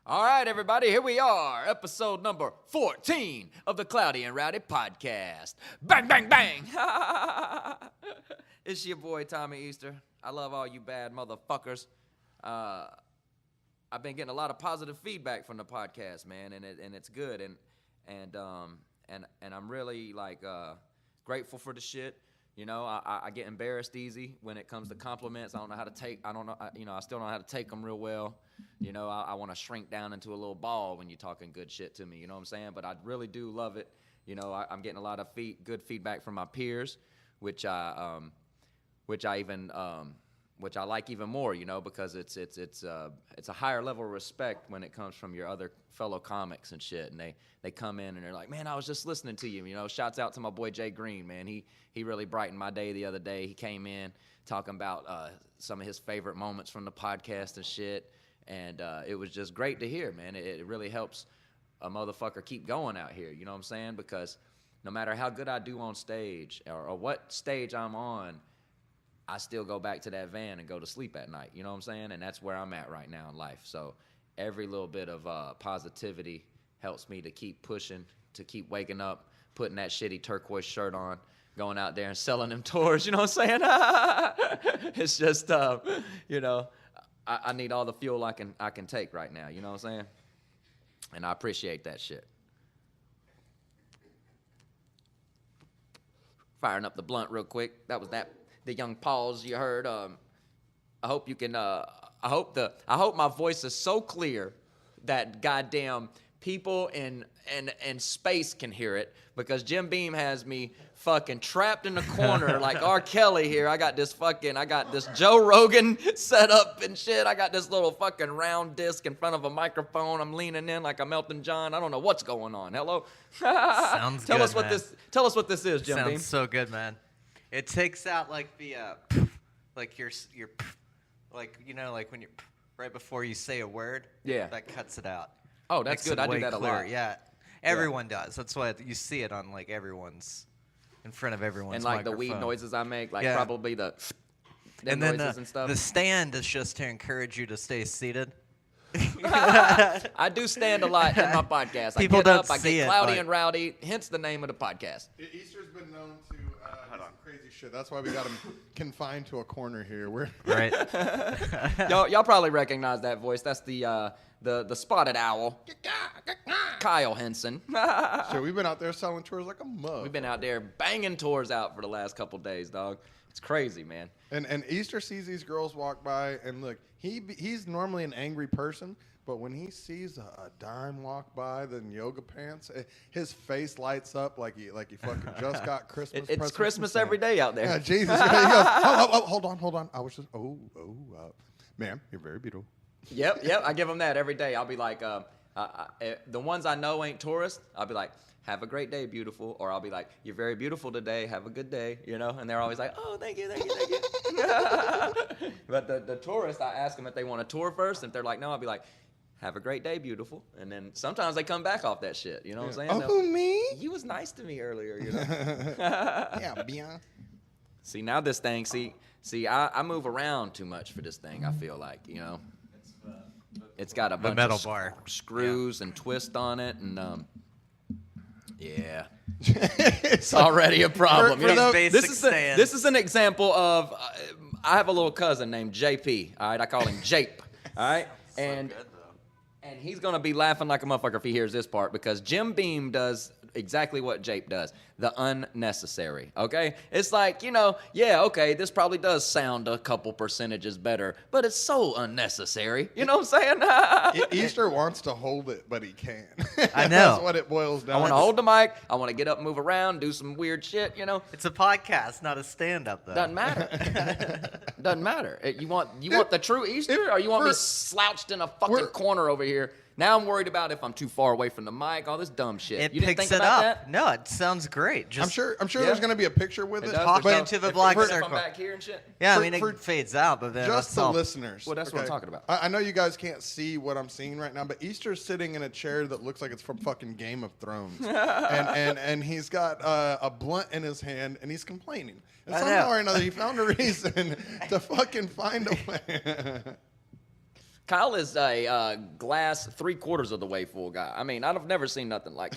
All right, everybody, here we are, episode number 14 of the Cloudy and Rowdy podcast. Bang, bang, bang! It's your boy, Tommy Easter. I love all you bad motherfuckers. I've been getting a lot of positive feedback from the podcast, man, and it's good, and I'm really grateful for the shit. You know, I get embarrassed easy when it comes to compliments. I don't know how to take. I still don't know how to take them real well. You know, I want to shrink down into a little ball when you're talking good shit to me. You know what I'm saying? But I really do love it. You know, I'm getting a lot of good feedback from my peers, which I like even more. You know, because it's a higher level of respect when it comes from your other fellow comics and shit, and they come in and they're like, man, I was just listening to you. You know, shouts out to my boy Jay Green, man. He really brightened my day the other day. He came in talking about some of his favorite moments from the podcast and shit. And it was just great to hear, man. It really helps a motherfucker keep going out here, you know what I'm saying? Because no matter how good I do on stage or what stage I'm on, I still go back to that van and go to sleep at night, you know what I'm saying? And that's where I'm at right now in life. So every little bit of positivity helps me to keep pushing, to keep waking up, putting that shitty turquoise shirt on, going out there and selling them tours, you know what I'm saying? It's just, you know, I need all the fuel I can take right now, you know what I'm saying? And I appreciate that shit. Firing up the blunt real quick. That was the young pause you heard. I hope you can. I hope my voice is so clear that goddamn people in space can hear it, because Jim Beam has me fucking trapped in the corner like R. Kelly here. I got this Joe Rogan set up and shit. I got this little fucking round disc in front of a microphone. I'm leaning in like I'm Elton John. I don't know what's going on. Hello? Sounds tell good, us what man. Tell us what this is, Jim Beam. Sounds so good, man. It takes out like the like your like, you know, like when you right before you say a word. Yeah. That cuts it out. Oh, that's Makes good. it I do way that clearer. a lot. Yeah. Everyone does. That's why you see it on like everyone's in front of everyone's And like microphone. the weed noises I make, like Yeah. probably the and then noises and stuff. the stand is just to encourage you to stay seated. I do stand a lot in my podcast. People I get don't up, I see get it, cloudy but- and rowdy, hence the name of the podcast. Easter's been known to do some crazy shit. That's why we got him confined to a corner here. Right. Y'all probably recognize that voice. That's the spotted owl, Kyle Henson. So we've been out there selling tours like a mug. We've been out there banging tours out for the last couple days, dog. It's crazy, man. And Easter sees these girls walk by, and look, he's normally an angry person, but when he sees a dime walk by, then yoga pants, his face lights up like he fucking just got Christmas It's presents Christmas from every day out there. Yeah, Jesus. He goes, oh, hold on. I was just, ma'am, you're very beautiful. Yep. I give them that every day. I'll be like, the ones I know ain't tourists, I'll be like, have a great day, beautiful. Or I'll be like, you're very beautiful today. Have a good day, you know? And they're always like, oh, thank you. But the tourists, I ask them if they want a tour first. And if they're like, no, I'll be like, have a great day, beautiful. And then sometimes they come back off that shit. You know what I'm saying? Oh, me? You was nice to me earlier, you know? Yeah, bien. See, now this thing, I move around too much for this thing, I feel like, you know? It's got a bunch metal of bar. screws and twist on it, and yeah, it's already a problem. For You know, those basic stands. this is an example of I have a little cousin named JP. All right, I call him Jape. All right, and he's gonna be laughing like a motherfucker if he hears this part, because Jim Beam does exactly what Jape does. The unnecessary, okay? It's like, you know, yeah, okay, this probably does sound a couple percentages better, but it's so unnecessary. You know what I'm saying? Easter wants to hold it, but he can't. I know. That's what it boils down I want to. to hold the mic. I want to get up, move around, do some weird shit, you know? It's a podcast, not a stand-up, though. Doesn't matter. Doesn't matter. You want the true Easter, or you want me slouched in a fucking corner over here? Now I'm worried about if I'm too far away from the mic, all this dumb shit. It You didn't picks think it about up. that? No, it sounds great. I'm sure there's going to be a picture with it. does. Talk There's into the If- black if I'm circle. back here and shit. Yeah, For- I mean, for it fades out, but then Just that's the all. listeners. Well, that's what I'm talking about. I know you guys can't see what I'm seeing right now, but Easter's sitting in a chair that looks like it's from fucking Game of Thrones, and he's got a blunt in his hand, and he's complaining. And I know. somehow or another, he found a reason to fucking find a way. Kyle is a glass 3/4 of the way full guy. I mean, I've never seen nothing like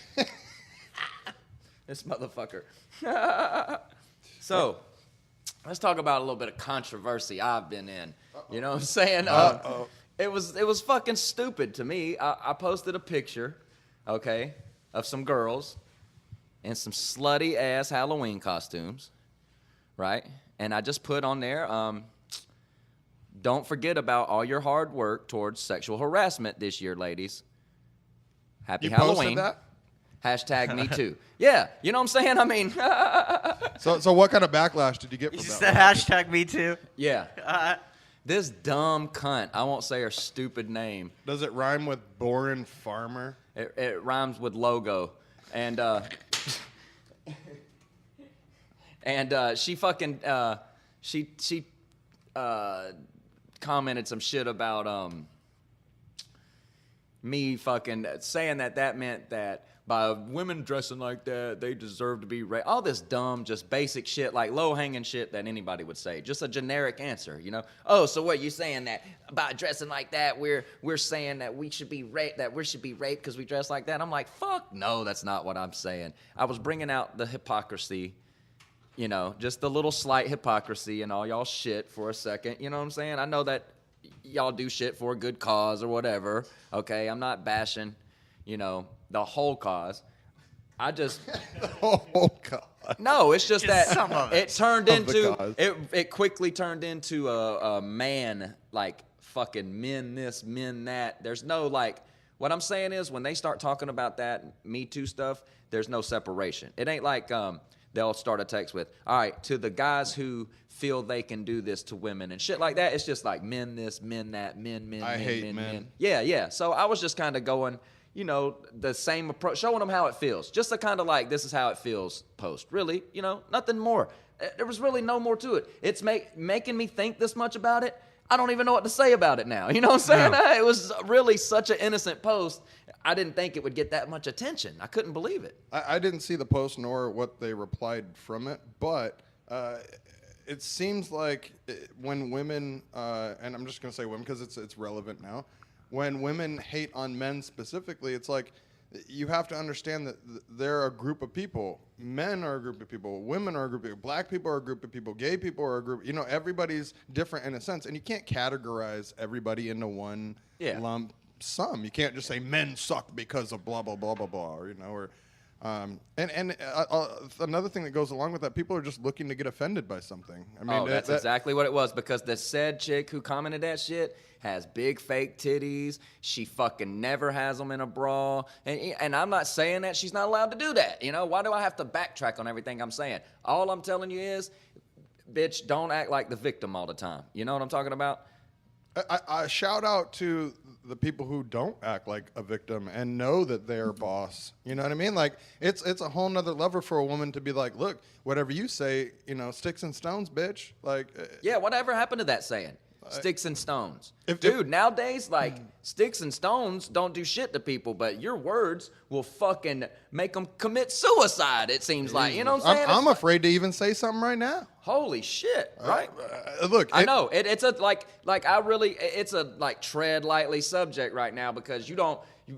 this motherfucker. So, let's talk about a little bit of controversy I've been in. You know what I'm saying? It was fucking stupid to me. I posted a picture, okay, of some girls in some slutty ass Halloween costumes, right? And I just put on there, don't forget about all your hard work towards sexual harassment this year, ladies. Happy Halloween. Posted that? # me too. Yeah, you know what I'm saying? I mean, So what kind of backlash did you get You from just that? said # me too. yeah. This dumb cunt, I won't say her stupid name. Does it rhyme with boring farmer? It rhymes with logo. And she fucking she commented some shit about me fucking saying that meant that by women dressing like that, they deserve to be raped. All this dumb, just basic shit, like low-hanging shit that anybody would say. Just a generic answer, you know? Oh, so what, you saying that by dressing like that, we're saying that we should be raped because we dress like that? I'm like, fuck no, that's not what I'm saying. I was bringing out the hypocrisy, you know, just the little slight hypocrisy and all y'all shit for a second, you know what I'm saying? I know that y'all do shit for a good cause or whatever, okay? I'm not bashing, you know, the whole cause. I just Oh God. no, it's just that some of it. it turned Of the into cause. it quickly turned into a man, like fucking men this, men that. There's no like, what I'm saying is when they start talking about that Me Too stuff, there's no separation. It ain't like they'll start a text with, all right, to the guys who feel they can do this to women and shit like that. It's just like men this, men that, men, I men, hate men. Yeah. So I was just kind of going, you know, the same approach, showing them how it feels. Just a kind of like, this is how it feels post. Really, you know, nothing more. There was really no more to it. It's making me think this much about it. I don't even know what to say about it now. You know what I'm saying? No. It was really such an innocent post. I didn't think it would get that much attention. I couldn't believe it. I didn't see the post nor what they replied from it, but it seems like when women, and I'm just going to say women because it's relevant now, when women hate on men specifically, it's like you have to understand that they're a group of people. Men are a group of people. Women are a group of people. Black people are a group of people. Gay people are a group. You know, everybody's different in a sense, and you can't categorize everybody into one lump sum. You can't just say men suck because of blah blah blah blah blah, or, you know, or another thing that goes along with that, people are just looking to get offended by something. I mean, that's exactly what it was, because the said chick who commented that shit has big fake titties. She fucking never has them in a bra. And I'm not saying that she's not allowed to do that. You know, why do I have to backtrack on everything I'm saying? All I'm telling you is, bitch, don't act like the victim all the time. You know what I'm talking about? I shout out to the people who don't act like a victim and know that they're boss. You know what I mean? Like, it's a whole nother level for a woman to be like, look, whatever you say, you know, sticks and stones, bitch. Like, yeah, whatever happened to that saying? Sticks and stones. If Nowadays, like, sticks and stones don't do shit to people, but your words will fucking make them commit suicide, it seems like. You know what I'm saying? I'm afraid to even say something right now. Holy shit, right? Look, I know it's a it's a like tread lightly subject right now, because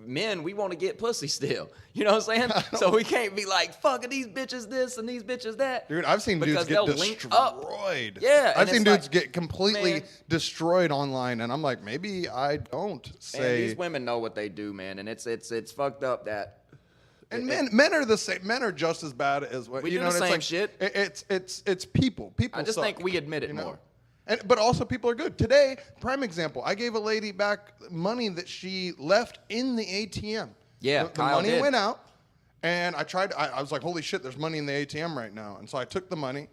men, we want to get pussy still. You know what I'm saying? So we can't be like, fuck these bitches this and these bitches that. Dude, I've seen dudes because get they'll link up. destroyed. Yeah, I've and seen it's dudes like, get completely man, destroyed online, and I'm like, maybe I don't man, say. these women know what they do, man, and it's fucked up that. And men are the same. Men are just as bad as what We you do know. the and same it's shit. It's people. People. I just suck, think we admit it you know? more. But also, people are good. Today, prime example. I gave a lady back money that she left in the ATM. Yeah, the Kyle money did. went out, and I was like, holy shit, there's money in the ATM right now. And so I took the money,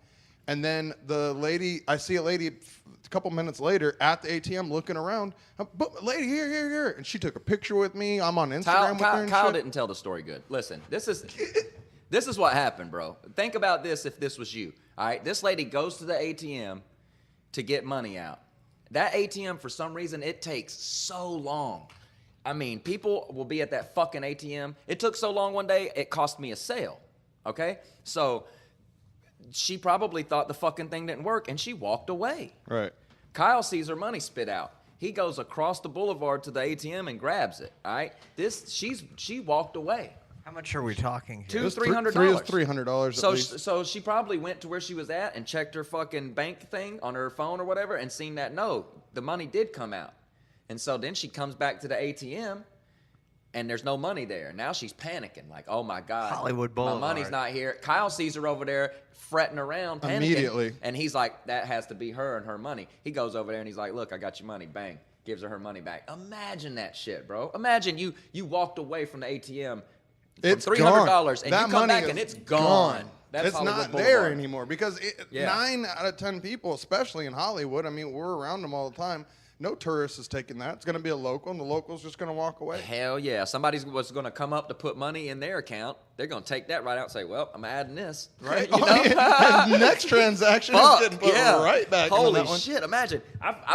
and then I see a lady a couple minutes later at the ATM looking around. But lady, here, and she took a picture with me. I'm on Instagram with her and Kyle shit. didn't tell the story good. Listen, this is what happened, bro. Think about this if this was you. All right, this lady goes to the ATM to get money out. That ATM, for some reason, it takes so long. I mean, people will be at that fucking ATM. It took so long one day, it cost me a sale. Okay? So she probably thought the fucking thing didn't work, and she walked away. Right. Kyle sees her money spit out. He goes across the boulevard to the ATM and grabs it. All right, she walked away. How much are we talking here? $300. $300 at least. So she probably went to where she was at and checked her fucking bank thing on her phone or whatever and seen that no, the money did come out. And so then she comes back to the ATM and there's no money there. Now she's panicking like, oh my God, Hollywood Boulevard. my money's not here. Kyle sees her over there fretting around, panicking. Immediately. And he's like, that has to be her and her money. He goes over there and he's like, look, I got your money. Bang. Gives her money back. Imagine that shit, bro. Imagine you walked away from the ATM. It's $300 gone. and That you come money back is and it's gone. That's it's Hollywood not Boulevard. there anymore because Yeah. 9 out of 10 people, especially in Hollywood, I mean, we're around them all the time. No tourist is taking that. It's going to be a local, and the local's just going to walk away. Hell yeah. Somebody was going to come up to put money in their account. They're going to take that right out and say, well, I'm adding this. Right? You know? And next transaction is Fuck, getting put yeah. right back on Holy that one. shit, imagine.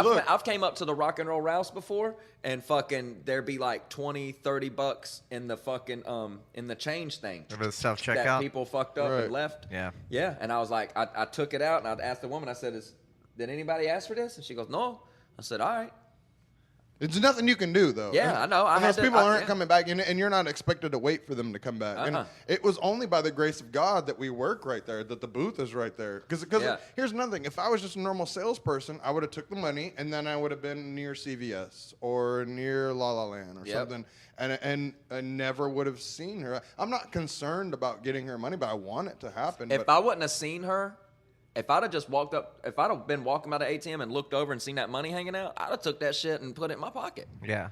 Look. I've came up to the Rock and Roll Rouse before and fucking there'd be like $20-$30 in the fucking in the change thing. Remember the self-checkout? That people fucked up Right. and left. Yeah. Yeah, and I was like, I took it out and I asked the woman, I said, did anybody ask for this? And she goes, no. I said, all right. It's nothing you can do, though. Yeah, I know. I And had those to- people I- aren't yeah. coming back, and you're not expected to wait for them to come back. And it was only by the grace of God that we work right there, that the booth is right there. Because Yeah. here's another thing. If I was just a normal salesperson, I would have took the money, and then I would have been near CVS or near La La Land or Yep. something, and I never would have seen her. I'm not concerned about getting her money, but I want it to happen. If I wouldn't have seen her, if I'd have just walked up, if I'd have been walking by the ATM and looked over and seen that money hanging out, I'd have took that shit and put it in my pocket. Yeah.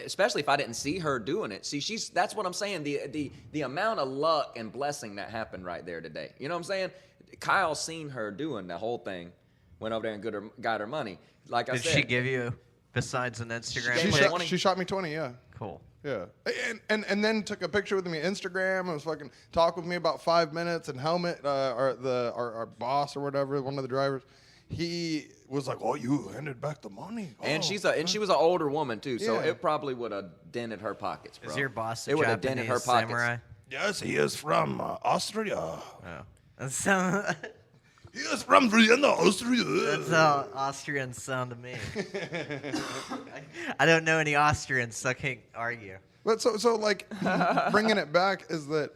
Especially if I didn't see her doing it. See, that's what I'm saying. The amount of luck and blessing that happened right there today. You know what I'm saying? Kyle seen her doing the whole thing, went over there and got her money. Like I Did said, she give you, besides an Instagram gave me pic? 20. she shot me 20, yeah. Cool. Yeah, and then took a picture with me on Instagram and was fucking talk with me about 5 minutes. And Helmet, our boss or whatever, one of the drivers, he was like, "Oh, you handed back the money." And Oh, she was an older woman too, so Yeah. it probably would have dented her pockets, bro. Is your boss a it would have Japanese dented her pockets. samurai? yes, he is from Austria. Oh. That's He is from Vienna, Austria. how Austrians sound to me. I don't know any Austrians, so I can't argue. But so like bringing it back is that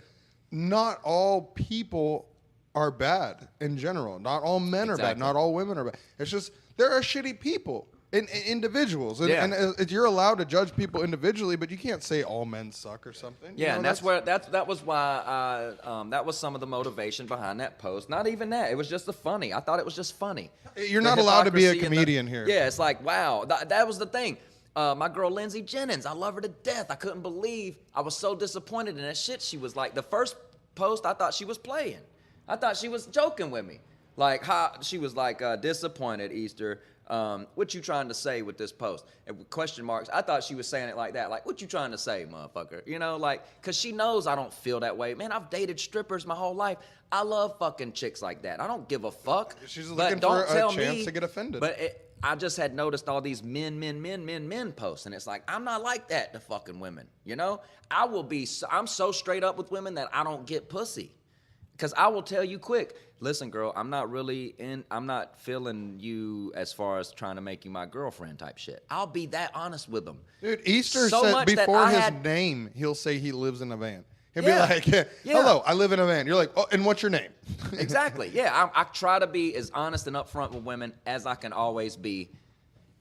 not all people are bad in general. Not all men are bad. Exactly. Not all women are bad. It's just there are shitty people. Individuals, and, Yeah. and you're allowed to judge people individually, but you can't say all men suck or something. You Yeah, know, and that was why that was some of the motivation behind that post. Not even that; it was just the funny. I thought it was just funny. You're The not allowed to be a hypocrisy and comedian here. Yeah, it's like wow, that was the thing. My girl Lindsay Jennings, I love her to death. I couldn't believe I was so disappointed in that shit. She was like the first post. I thought she was playing. I thought she was joking with me. Like how she was like disappointed Easter. What you trying to say with this post? And with question marks. I thought she was saying it like that. Like, what you trying to say, motherfucker? You know, like, because she knows I don't feel that way. Man, I've dated strippers my whole life. I love fucking chicks like that. I don't give a fuck. She's But looking don't for a tell chance me- to get offended. But I just had noticed all these men posts. And it's like, I'm not like that to fucking women. You know? I'm so straight up with women that I don't get pussy. Because I will tell you quick, listen, girl, I'm not feeling you as far as trying to make you my girlfriend type shit. I'll be that honest with them. Dude, Easter So said much that before I his had- name, he'll say he lives in a van. He'll Yeah. be like, Yeah. "Hello, I live in a van." You're like, "Oh, and what's your name?" Exactly. Yeah, I try to be as honest and upfront with women as I can always be.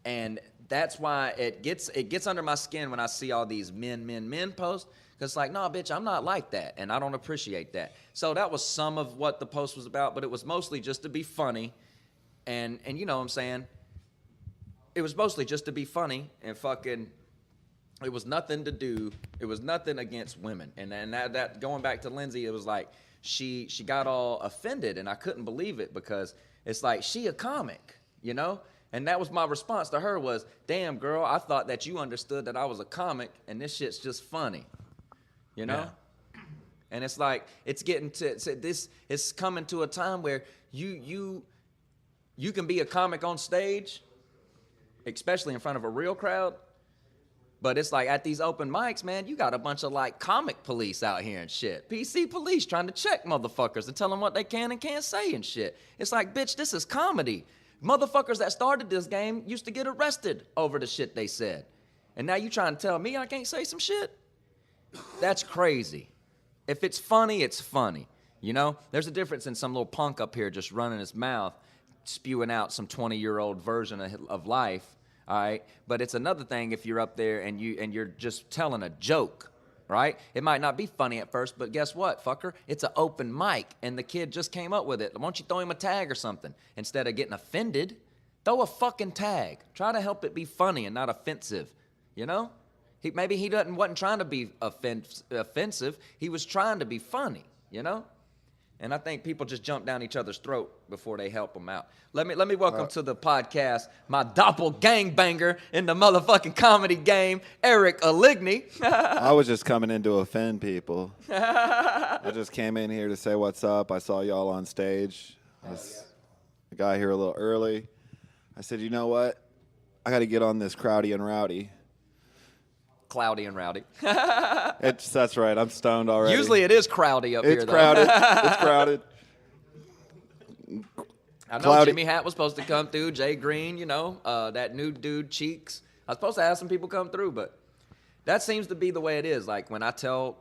And that's why it gets under my skin when I see all these men posts. Because it's like, no, bitch, I'm not like that. And I don't appreciate that. So that was some of what the post was about. But it was mostly just to be funny. And you know what I'm saying? It was mostly just to be funny and fucking... It was nothing to do. It was nothing against women. And that going back to Lindsay, it was like she got all offended. And I couldn't believe it because it's like she a comic, you know? And that was my response to her was, damn, girl, I thought that you understood that I was a comic and this shit's just funny. You know? Yeah. And it's like, it's getting to this, it's coming to a time where you can be a comic on stage, especially in front of a real crowd. But it's like at these open mics, man, you got a bunch of like comic police out here and shit. PC police trying to check motherfuckers and tell them what they can and can't say and shit. It's like, bitch, this is comedy. Motherfuckers that started this game used to get arrested over the shit they said. And now you trying to tell me I can't say some shit? That's crazy. If it's funny, it's funny. You know? There's a difference in some little punk up here just running his mouth, spewing out some 20-year-old version of life, all right? But it's another thing if you're up there and you're just telling a joke, right? It might not be funny at first, but guess what, fucker? It's an open mic, and the kid just came up with it. Why don't you throw him a tag or something? Instead of getting offended, throw a fucking tag. Try to help it be funny and not offensive, you know? Maybe he wasn't trying to be offensive. He was trying to be funny, you know? And I think people just jump down each other's throat before they help them out. Let me welcome to the podcast my doppelgangbanger in the motherfucking comedy game, Eric Aligny. I was just coming in to offend people. I just came in here to say what's up. I saw y'all on stage. I got here a little early. I said, you know what? I got to get on this Crowdy and Rowdy. Cloudy and rowdy. That's right. I'm stoned already. Usually it is crowdy up here, It's though. crowded. It's crowded. I know Cloudy. Jimmy Hat was supposed to come through. Jay Green, you know, that new dude, Cheeks. I was supposed to have some people come through, but that seems to be the way it is. Like when I don't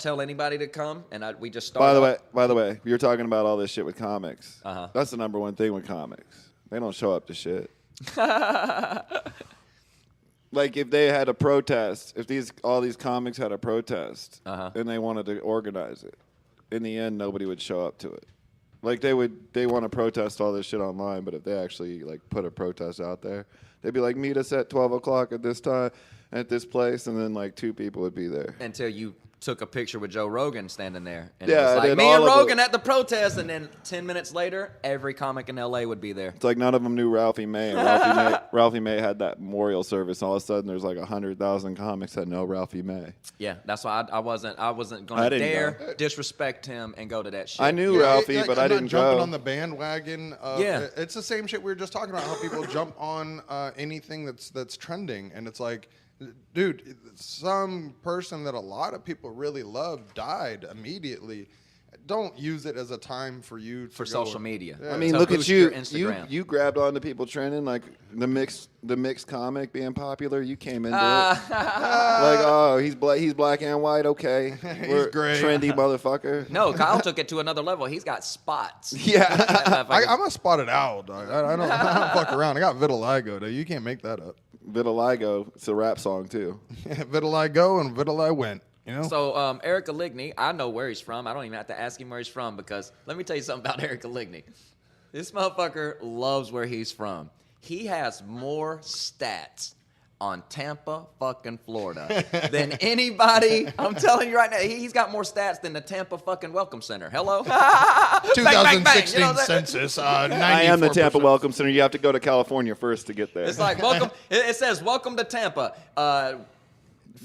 tell anybody to come, and we just start. By the way, you're talking about all this shit with comics. Uh-huh. That's the number one thing with comics. They don't show up to shit. Like if they had a protest, if all these comics had a protest and they wanted to organize it, in the end nobody would show up to it. Like they want to protest all this shit online, but if they actually like put a protest out there, they'd be like, meet us at 12 o'clock at this time at this place, and then like 2 people would be there. Until you took a picture with Joe Rogan standing there. And Yeah, it was like, and me all and of Rogan the- at the protest, and then 10 minutes later, every comic in L.A. would be there. It's like none of them knew Ralphie May. And Ralphie May had that memorial service. All of a sudden, there's like 100,000 comics that know Ralphie May. Yeah, that's why I wasn't going I to didn't dare go. disrespect him and go to that shit. I knew Ralphie, but I'm I not didn't jumping go. on the bandwagon. Yeah. It's the same shit we were just talking about. How people jump on anything that's trending, and it's like, dude, some person that a lot of people really love died immediately. Don't use it as a time for you to for go social and- media. Yeah. I mean, To look at boost you. your Instagram. You grabbed onto people trending, like the mixed comic being popular. You came into it like, oh, he's black and white. Okay, He's great. trendy motherfucker. No, Kyle took it to another level. He's got spots. Yeah, I'm a spotted owl, dog. I don't fuck around. I got vitiligo, dude. You can't make that up. Vitiligo. It's a rap song too. Vitiligo and vitili went. You know? So Eric Aligny, I know where he's from. I don't even have to ask him where he's from because let me tell you something about Eric Aligny. This motherfucker loves where he's from. He has more stats on Tampa fucking Florida than anybody. I'm telling you right now, he's got more stats than the Tampa fucking Welcome Center. Hello? 2016 You know what I'm saying? census. I am the Tampa Welcome Center. You have to go to California first to get there. It's like, welcome. It says, welcome to Tampa.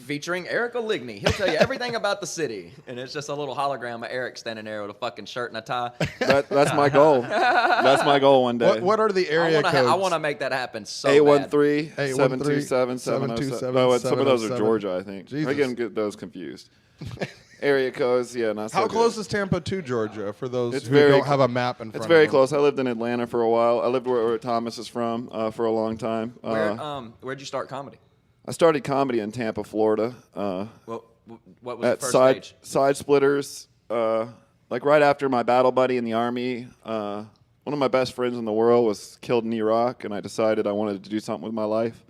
Featuring Eric Aligny. He'll tell you everything about the city. And it's just a little hologram of Eric standing there with a fucking shirt and a tie. That's my goal. That's my goal one day. What are the area codes? I want to make that happen so 813-727-707. No, some of those are Georgia, I think. Jesus. I get those confused. Area codes, yeah, not so How good. close is Tampa to Georgia for those It's who very don't have a map in front It's of very them? close. I lived in Atlanta for a while. I lived where Thomas is from for a long time. Where'd you start comedy? I started comedy in Tampa, Florida. Well, what was At the first stage? Side Splitters, like right after my battle buddy in the Army, one of my best friends in the world was killed in Iraq, and I decided I wanted to do something with my life.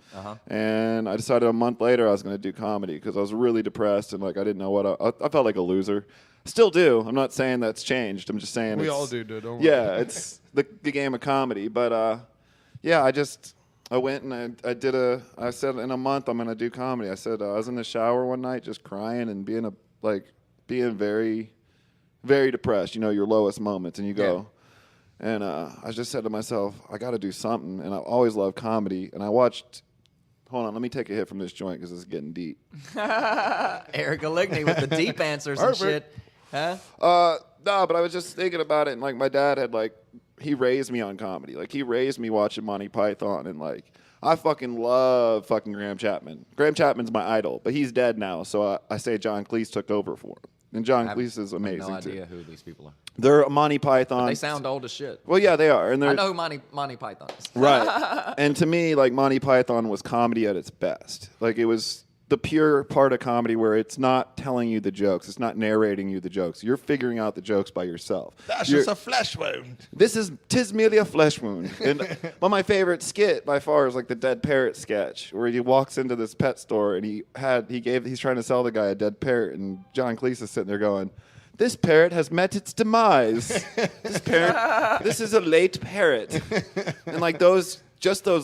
And I decided a month later I was going to do comedy because I was really depressed and like I didn't know what I felt like a loser. Still do. I'm not saying that's changed. I'm just saying We it's, all do, dude. Don't worry. Yeah, it's the game of comedy. But yeah, I went and I said in a month I'm going to do comedy. I said I was in the shower one night just crying and being very, very depressed, you know, your lowest moments. And you go, and I just said to myself, I got to do something. And I always loved comedy. And I watched, hold on, let me take a hit from this joint because it's getting deep. Eric Aligny with the deep answers and shit. Huh? No, but I was just thinking about it. And like my dad had he raised me on comedy. Like he raised me watching Monty Python and like I fucking love fucking Graham Chapman. Graham Chapman's my idol, but he's dead now, so I say John Cleese took over for him. And John I Cleese is have amazing no idea too. who these people are. They're Monty Python. They sound old as shit. Well, yeah, they are, and they're I know who Monty Python is. right. And to me, like Monty Python was comedy at its best. Like it was the pure part of comedy where it's not telling you the jokes, it's not narrating you the jokes. You're figuring out the jokes by yourself. That's You're- just a flesh wound. Tis merely a flesh wound. And but my favorite skit by far is like the dead parrot sketch, where he walks into this pet store and he's trying to sell the guy a dead parrot, and John Cleese is sitting there going, "This parrot has met its demise. This is a late parrot." And like those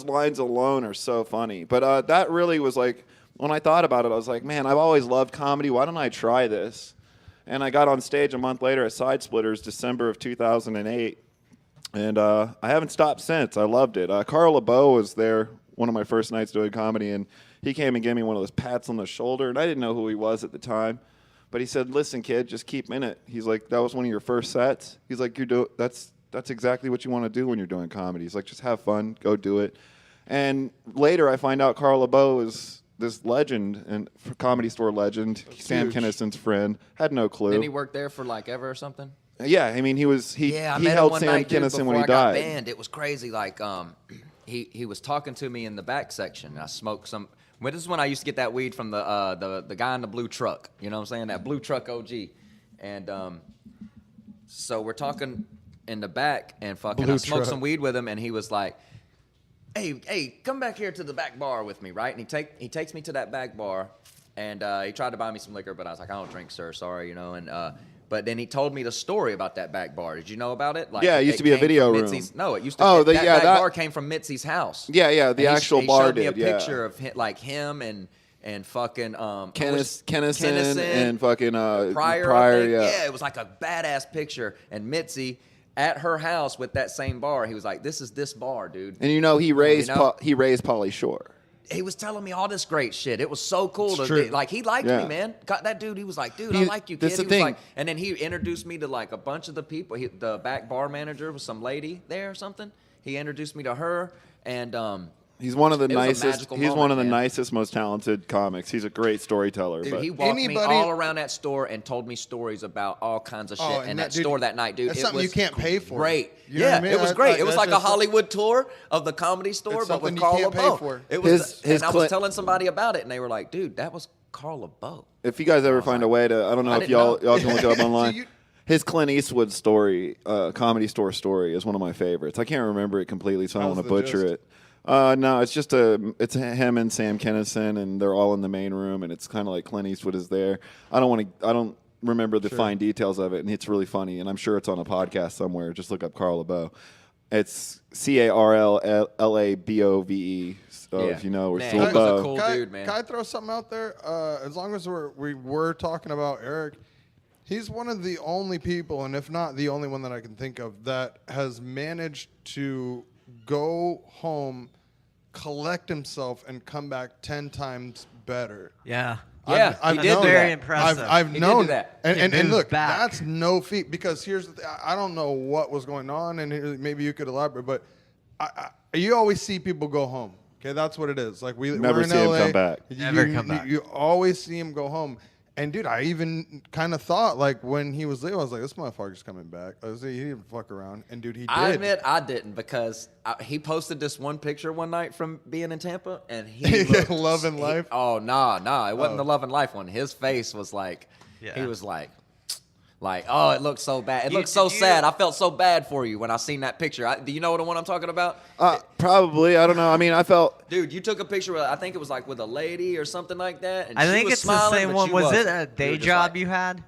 lines alone are so funny. But that really was like, when I thought about it, I was like, man, I've always loved comedy. Why don't I try this? And I got on stage a month later at Side Splitters, December of 2008. And I haven't stopped since. I loved it. Carl LeBeau was there one of my first nights doing comedy, and he came and gave me one of those pats on the shoulder. And I didn't know who he was at the time. But he said, "Listen, kid, just keep in it." He's like, "That was one of your first sets." He's like, that's exactly what you want to do when you're doing comedy. He's like, "Just have fun, go do it." And later I find out Carl LeBeau is this legend and Comedy Store legend, Sam Kinnison's friend. Had no clue. Didn't he work there for like ever or something? Yeah, I mean, he I met held him one Sam night, dude, Kinison when he before I got died. banned. It was crazy. Like, he was talking to me in the back section. I smoked some. Well, this is when I used to get that weed from the guy in the blue truck. You know what I'm saying? That blue truck OG. And so we're talking in the back, and fucking Blue I smoked truck. some weed with him, and he was like, Hey, come back here to the back bar with me, right? And he takes me to that back bar, and he tried to buy me some liquor, but I was like, "I don't drink, sir, sorry," you know. And but then he told me the story about that back bar. Did you know about it? Like, Yeah, it used to be a came video from room. Mitzi's, no, it used to. Oh, that back that bar came from Mitzi's house. Yeah, the And actual he bar showed me did. a Yeah. picture of him and fucking Kennison and fucking Pryor. I think. Yeah. It was like a badass picture. And Mitzi at her house with that same bar, he was like, "This is this bar, dude." And you know he raised know? he raised Pauly Shore. He was telling me all this great shit. It was so cool. It's true. Like, he liked Yeah. me, man. Got that dude. He was like, "Dude, I like you, kid." That's the He was thing. like, and then he introduced me to like a bunch of the people. The back bar manager was some lady there or something. He introduced me to her, and He's one of the It was a nicest. magical He's one moment, of the man. nicest, most talented comics. He's a great storyteller. dude, but he walked me Anybody- all around that store and told me stories about all kinds of shit. Oh, and and that dude, store that night, dude, that's it something was you can't pay for. Great. You know what Yeah, I mean? it was That's great. like- It was that's like a just- Hollywood tour of the Comedy Store, It's but with something you Carl can't pay LeBeau. for. It was, His and I cli- was telling somebody about it, and they were like, "Dude, that was Carl LeBeau." if you guys ever find a way to, I don't know I if didn't y'all know. can look it up online. you- His Clint Eastwood story, Comedy Store story, is one of my favorites. I can't remember it completely, so I don't How's want to the butcher gist? it. No, it's just it's him and Sam Kinison, and they're all in the main room, and it's kind of like Clint Eastwood is there. I don't remember the fine details of it, and it's really funny, and I'm sure it's on a podcast somewhere. Just look up Carl LeBeau. It's CarlLabove. So Yeah. if you know, we're Man, still he was a LeBeau. cool Can dude, man. Can I throw something out there? As long as we were talking about Eric, he's one of the only people, and if not the only one that I can think of, that has managed to go home, collect himself, and come back 10 times better. Yeah. Yeah, he did known do very that. impressive. I've He did known do that. And, He and moved look, back. that's no feat, because here's the thing. I don't know what was going on, and maybe you could elaborate, but you always see people go home. Okay, that's what it is. Like Never we're in see him LA, come back. Never come back. You always see him go home. And dude, I even kind of thought, like, when he was leaving, I was like, this motherfucker's coming back. I was like, he didn't fuck around. And dude, he did. I admit I didn't, because he posted this one picture one night from being in Tampa, and he looked, Love and Life? Oh nah, it wasn't the Love and Life one. His face was like, Yeah. he was like, oh, it looked so bad. It You- looked so did you- sad. I felt so bad for you when I seen that picture. Do you know the one I'm talking about? Probably. I don't know. I mean, I felt. Dude, you took a picture with, I think it was like with a lady or something like that. And I she think was it's smiling, the same but one. you Was it wasn't. a You day were just job like- you had?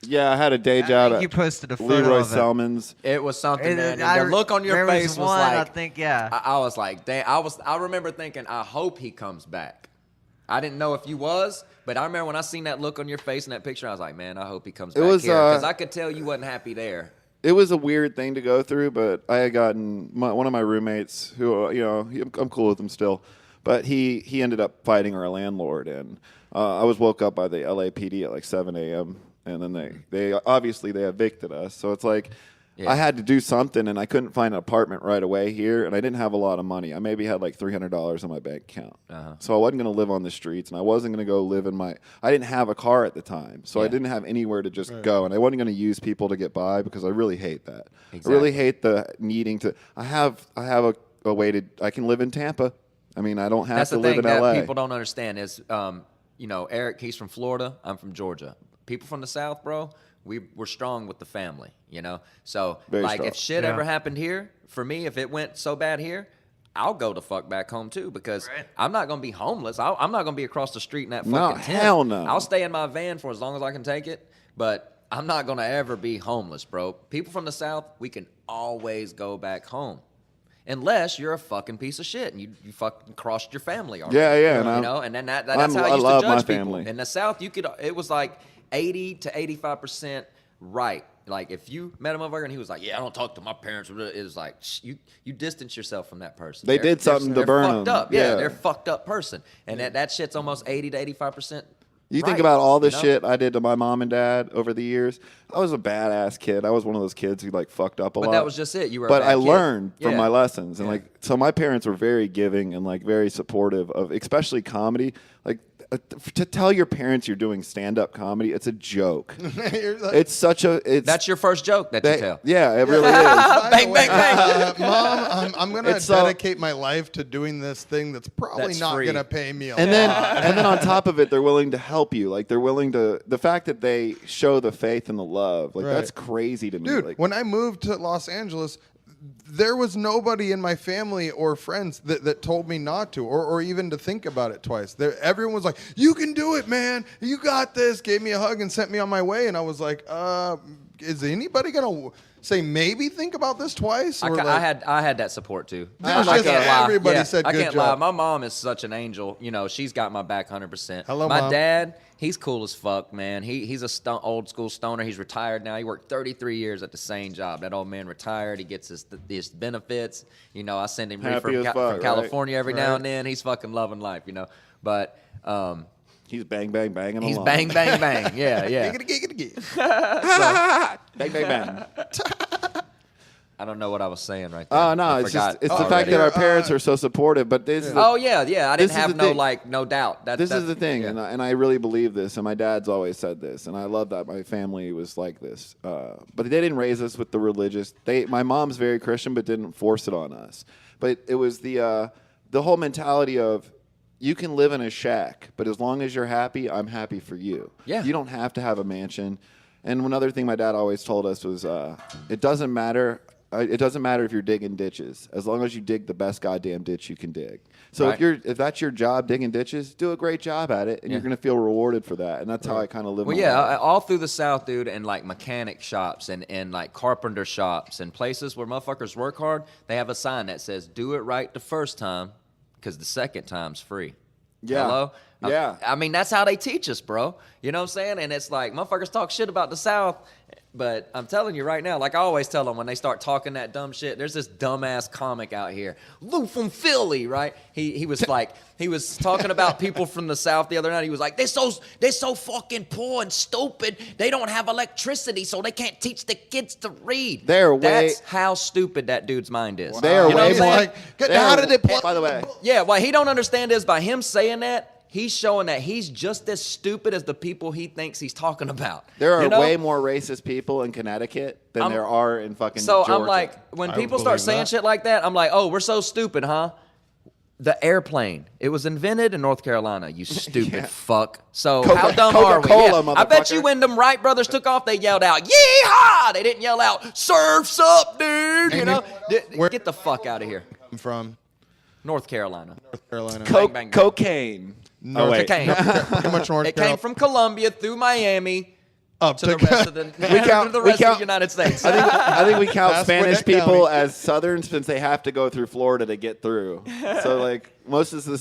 Yeah, I had a day job think at you posted a photo Leroy of it. Selman's. It was something, man. And I- the look on your there was face was one, like, I think, yeah. I was like, damn. I remember thinking, I hope he comes back. I didn't know if you was, but I remember when I seen that look on your face in that picture, I was like, man, I hope he comes back was, here, because I could tell you wasn't happy there. It was a weird thing to go through, but I had gotten one of my roommates, who I'm cool with him still, but he ended up fighting our landlord, and I was woke up by the LAPD at like 7 a.m. and then they obviously they evicted us. So it's like Yeah. I had to do something, and I couldn't find an apartment right away here, and I didn't have a lot of money. I maybe had like $300 in my bank account. So I wasn't going to live on the streets, and I wasn't going to go live in I didn't have a car at the time, so I didn't have anywhere to just go, and I wasn't going to use people to get by because I really hate that. Exactly. I really hate the needing to. I have a way to. I can live in Tampa. I mean, I don't have That's to the live thing in LA. that people don't understand is, Eric, he's from Florida. I'm from Georgia. People from the South, bro, we're strong with the family, So, Very like, strong. if shit ever happened here, for me, if it went so bad here, I'll go the fuck back home, too, because I'm not going to be homeless. I'm not going to be across the street in that fucking tent. Hell no. I'll stay in my van for as long as I can take it, but I'm not going to ever be homeless, bro. People from the South, we can always go back home. Unless you're a fucking piece of shit and you fucking crossed your family already. Yeah, and and then that's how I I used love to my judge people. family. In the South, it was like 80 to 85% right. Like if you met a motherfucker and he was like, "Yeah, I don't talk to my parents," it was like you distance yourself from that person. They did something to burn they're fucked them. up. Yeah, they're a fucked up person, and that shit's almost 80 to 85%. You think about all the shit I did to my mom and dad over the years. I was a badass kid. I was one of those kids who like fucked up a lot. But that was just it. You were. But a bad I kid. learned from Yeah. my lessons, and so my parents were very giving and like very supportive of, especially comedy. Like to tell your parents you're doing stand-up comedy, it's a joke. It's such a. That's your first joke that you tell. Yeah, it really is. Bang, bang, bang. Mom, I'm going to It's dedicate my life to doing this thing that's probably That's not free. going to pay me a And lot. then on top of it, they're willing to help you. Like they're willing to. The fact that they show the faith and the love, like Right. that's crazy to me. Dude, Like, when I moved to Los Angeles, there was nobody in my family or friends that told me not to or even to think about it twice. Everyone was like, "You can do it, man. You got this." Gave me a hug and sent me on my way. And I was like, is anybody going to say maybe think about this twice? Or I had that support too. It was I just can't lie. everybody said I good can't job. lie. My mom is such an angel. She's got my back 100%. Hello, my Mom. dad, he's cool as fuck, man. He's a old school stoner. He's retired now. He worked 33 years at the same job. That old man retired. He gets his benefits. I send him Happy reefer as fuck, from right? California every now Right. and then. He's fucking loving life, But he's bang bang banging. he's along. bang bang bang. Yeah. bang bang bang. I don't know what I was saying right there. Oh no, I it's forgot just it's the already. fact that our parents are so supportive. But this is the, Oh yeah. I This didn't is have the thing. no doubt. this is the thing, yeah. and I really believe this, and my dad's always said this, and I love that my family was like this. But they didn't raise us with the religious. My mom's very Christian, but didn't force it on us. But it was the whole mentality of you can live in a shack, but as long as you're happy, I'm happy for you. Yeah. You don't have to have a mansion. And one other thing my dad always told us was, it doesn't matter. It doesn't matter if you're digging ditches, as long as you dig the best goddamn ditch you can dig. So Right. if that's your job, digging ditches, do a great job at it, and you're gonna feel rewarded for that. And that's how I kind of live. Well, my yeah, life. all through the South, dude, and like mechanic shops and like carpenter shops and places where motherfuckers work hard, they have a sign that says, "Do it right the first time, because the second time's free." Yeah. Hello? Yeah. I mean, that's how they teach us, bro. You know what I'm saying? And it's like, motherfuckers talk shit about the South, but I'm telling you right now, like I always tell them when they start talking that dumb shit, there's this dumbass comic out here, Lou from Philly, right? He was talking about people from the South the other night. He was like, they're so fucking poor and stupid. They don't have electricity, so they can't teach the kids to read. That's how stupid that dude's mind is. They are You know way what I'm more. saying? How did it play? By the way, Yeah, what he don't understand is by him saying that, he's showing that he's just as stupid as the people he thinks he's talking about. there are You know? way more racist people in Connecticut than there are in fucking So Georgia. I'm like, when I people would start believe saying that. shit like that, I'm like, oh, we're so stupid, huh? The airplane. It was invented in North Carolina, you stupid fuck. So how dumb are we? Coca-Cola, I bet you motherfucker. when them Wright brothers took off, they yelled out, yeehaw! They didn't yell out, surf's up, dude! You And know? where- Get the fuck out of here. I'm from North Carolina. North Carolina. Bang, bang, bang. cocaine. North, wait. Cocaine. Pretty much North It Carolina. came from Colombia through Miami up to the rest of the, count- the we rest of count- the United States. I think we count That's Spanish Gwinnett people County. as Southerns since they have to go through Florida to get through. So like most of the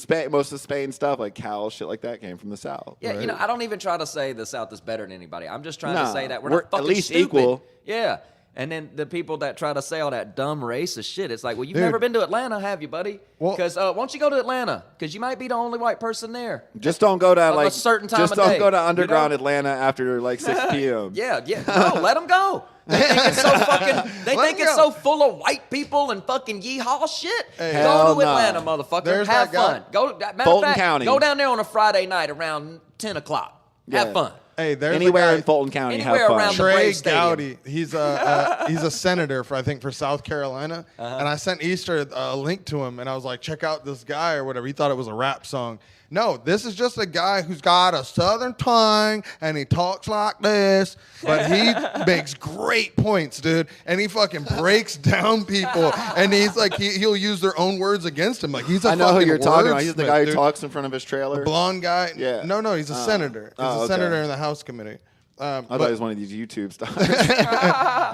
Spain stuff, like cows, shit like that, came from the South. Yeah, Right. I don't even try to say the South is better than anybody. I'm just trying to Nah, say that we're we're not fucking at least stupid. equal. Yeah. And then the people that try to say all that dumb racist shit, it's like, well, you've Dude. never been to Atlanta, have you, buddy? Well- Because why don't you go to Atlanta? Because you might be the only white person there. Just don't go to a like certain time Just of don't day, go to you know? underground Atlanta after like 6 p.m. Yeah, no, let them go. They think it's so fucking. They think it's so full of white people and fucking yeehaw shit. Hey, go hell to Atlanta, no. motherfucker. There's Have that guy. fun. Go. Matter Fulton of fact, County. Go down there on a Friday night around 10 o'clock. Have Yeah. fun. Hey, there's Anywhere a in guy, Fulton County, Anywhere have fun. around the Trey Braves Stadium. Gowdy. He's a senator for South Carolina, and I sent Easter a link to him, and I was like, check out this guy or whatever. He thought it was a rap song. No, this is just a guy who's got a southern tongue, and he talks like this, but he makes great points, dude. And he fucking breaks down people, and he's like, he'll use their own words against him. Like he's a I know who fucking you're talking about. He's the wordsmith, guy who dude. talks in front of his trailer. Blonde guy. Yeah. No, he's a senator. He's a okay. senator in the House committee. I thought he was one of these YouTube stars.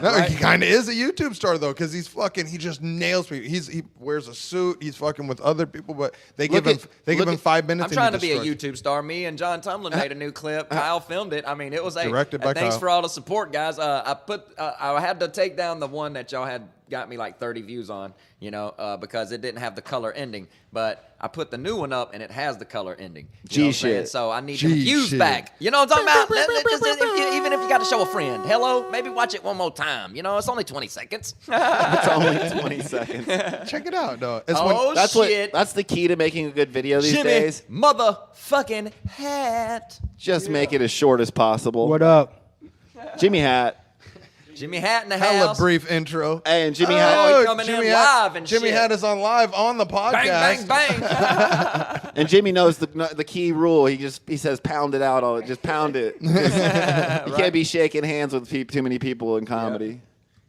No, he kind of is a YouTube star though, because he just nails people. He wears a suit. He's fucking with other people, but they give him 5 minutes. I'm and trying he to be a destroys. YouTube star. Me and John Tumlin made a new clip. Kyle filmed it. I mean, it was Directed by thanks Kyle. for all the support, guys. I had to take down the one that y'all had got me like 30 views on, because it didn't have the color ending. But I put the new one up and it has the color ending. You know what I'm saying? shit. So I need G the views shit. back. You know what I'm talking about? Even if you got to show a friend, hello, maybe watch it one more time. It's only 20 seconds. It's only 20 seconds. Check it out, though. It's Oh, That's shit. that's the key to making a good video these Jimmy days. motherfucking hat. Just make it as short as possible. What up? Jimmy Hat. Jimmy Hat in the hella house. brief intro. Hey, and Jimmy Oh, Hat. he coming in live and Jimmy shit. Hat is on live on the podcast. Bang, bang, bang. And Jimmy knows the key rule. He says pound it out. Just pound it. You can't be shaking hands with too many people in comedy.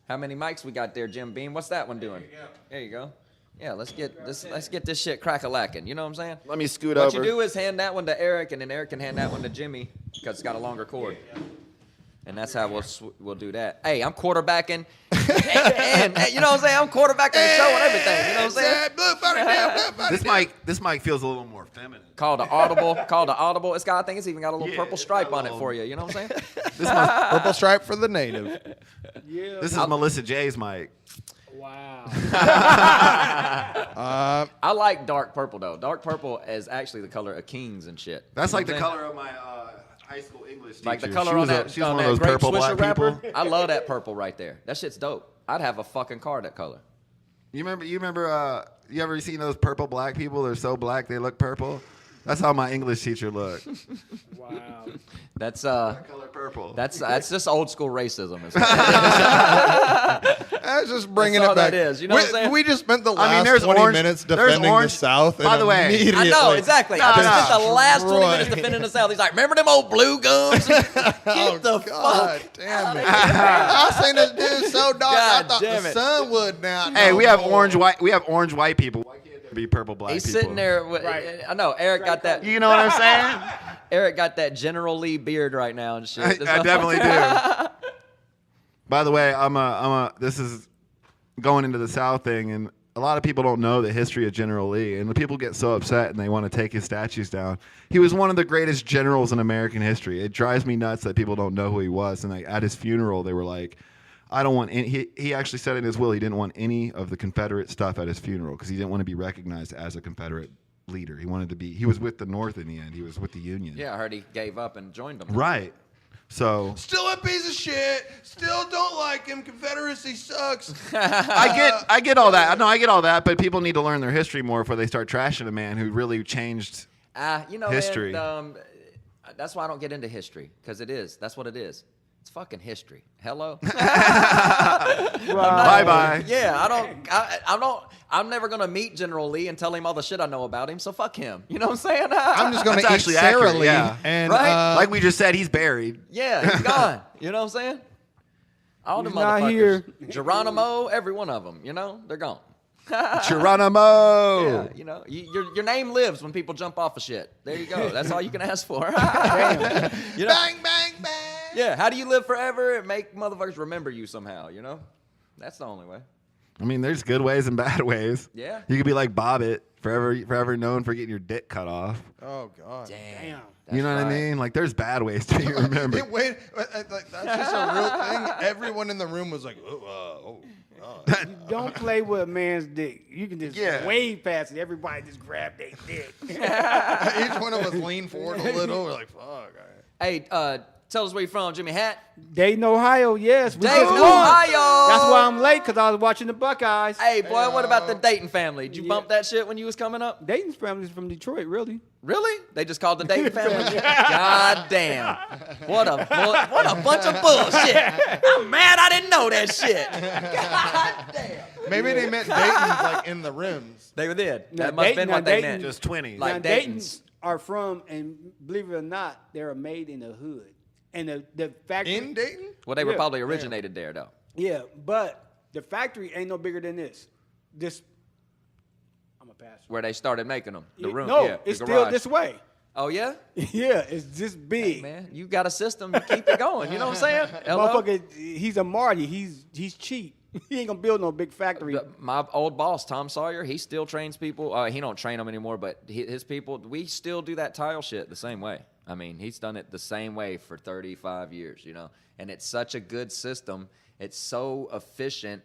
How many mics we got there, Jim Beam? What's that one doing? There you go. Yeah, let's get this shit crack-a-lacking. You know what I'm saying? Let me scoot What over. you do is hand that one to Eric, and then Eric can hand that one to Jimmy because it's got a longer cord. And that's how we'll do that. Hey, I'm quarterbacking, and you know what I'm saying? I'm quarterbacking the show and everything. You know what I'm saying? This mic feels a little more feminine. Called the audible. I think it's even got a little purple stripe on it for you. You know what I'm saying? Purple stripe for the native. Yeah. This is Melissa J's mic. Wow. I like dark purple though. Dark purple is actually the color of kings and shit. That's You know like the what I'm saying? color of my high school English teacher. Like the color she on was that, she was on one that of those grape purple Swisher black wrapper. people. I love that purple right there. That shit's dope. I'd have a fucking car that color. You remember you ever seen those purple black people? They're so black they look purple. That's how my English teacher looked. Wow. That's Color purple. that's just old school racism. That's just bringing That's it all back. that is, you know what I'm saying? We just spent the last there's 20 orange- minutes there's defending orange- the South. By and the way, I immediately- I know exactly. I just spent the last 20 Destroyed. minutes defending the South. He's like, remember them old blue gums? Get Oh, the God fuck. damn it! I seen this dude so dark. God I thought damn the it. sun would now. Hey, no we have more. orange white. We have orange white people. Why can't there be purple black He's people? sitting there. With, I know Eric got that. You know what I'm saying? Eric got that General Lee beard right now and shit. I definitely do. By the way, this is going into the South thing, and a lot of people don't know the history of General Lee, and the people get so upset and they want to take his statues down. He was one of the greatest generals in American history. It drives me nuts that people don't know who he was. And like, at his funeral, they were like, I don't want any, he actually said in his will he didn't want any of the Confederate stuff at his funeral because he didn't want to be recognized as a Confederate leader. He wanted to be, he was with the North in the end. He was with the Union. Yeah, I heard he gave up and joined them. Right. So Still a piece of shit. Still don't like him. Confederacy sucks. I get all that. No, I get all that, but people need to learn their history more before they start trashing a man who really changed. History. Man, that's why I don't get into history because that's what it is. It's fucking history. Hello. Bye bye. Yeah, I'm never gonna meet General Lee and tell him all the shit I know about him. So fuck him. You know what I'm saying? I'm just gonna That's eat actually Sarah accurate, Lee yeah. and Right? Like we just said, he's buried. Yeah, he's gone. You know what I'm saying? All the He's not motherfuckers. here. Geronimo, every one of them. You know, they're gone. Geronimo. Yeah, you know, your name lives when people jump off of shit. There you go. That's all you can ask for. You know? bang, bang, bang. Yeah, how do you live forever and make motherfuckers remember you somehow, you know? That's the only way. I mean, there's good ways and bad ways. Yeah. You could be like Bobbitt, forever known for getting your dick cut off. Oh God. Damn. You know what I mean? Like, there's bad ways to be remembered. Wait, like, that's just a real thing. Everyone in the room was like, oh. You don't play with a man's dick. You can just Yeah. wave past it. Everybody just grab their dick. Each one of us leaned forward a little. We're like, fuck. Hey, Tell us where you're from, Jimmy Hat. Dayton, Ohio. Yes, we Dayton, just won. Ohio. That's why I'm late, because I was watching the Buckeyes. Hey, boy, what about the Dayton family? Did you bump that shit when you was coming up? Dayton's family's from Detroit, really. Really? They just called the Dayton family? God damn. What a bunch of bullshit. I'm mad I didn't know that shit. God damn. Maybe they meant Dayton's like in the rims. They did. Now, That must have been what they Dayton- meant. Just 20s. Like Now, Dayton's. are from, and believe it or not, they're made in the hood. And the factory. In Dayton? Well, they were Yeah. probably originated there, though. Yeah, but the factory ain't no bigger than this. I'm a pastor. Where they started making them. The room. No, yeah, it's the still garage. this way. Oh, yeah? Yeah, it's this big. Hey, man, you got a system. You keep it going. You know what I'm saying? Hello? Motherfucker, he's a Marty. He's cheap. He ain't gonna build no big factory. My old boss, Tom Sawyer, he still trains people. He don't train them anymore, but his people, we still do that tile shit the same way. I mean, he's done it the same way for 35 years, you know? And it's such a good system. It's so efficient.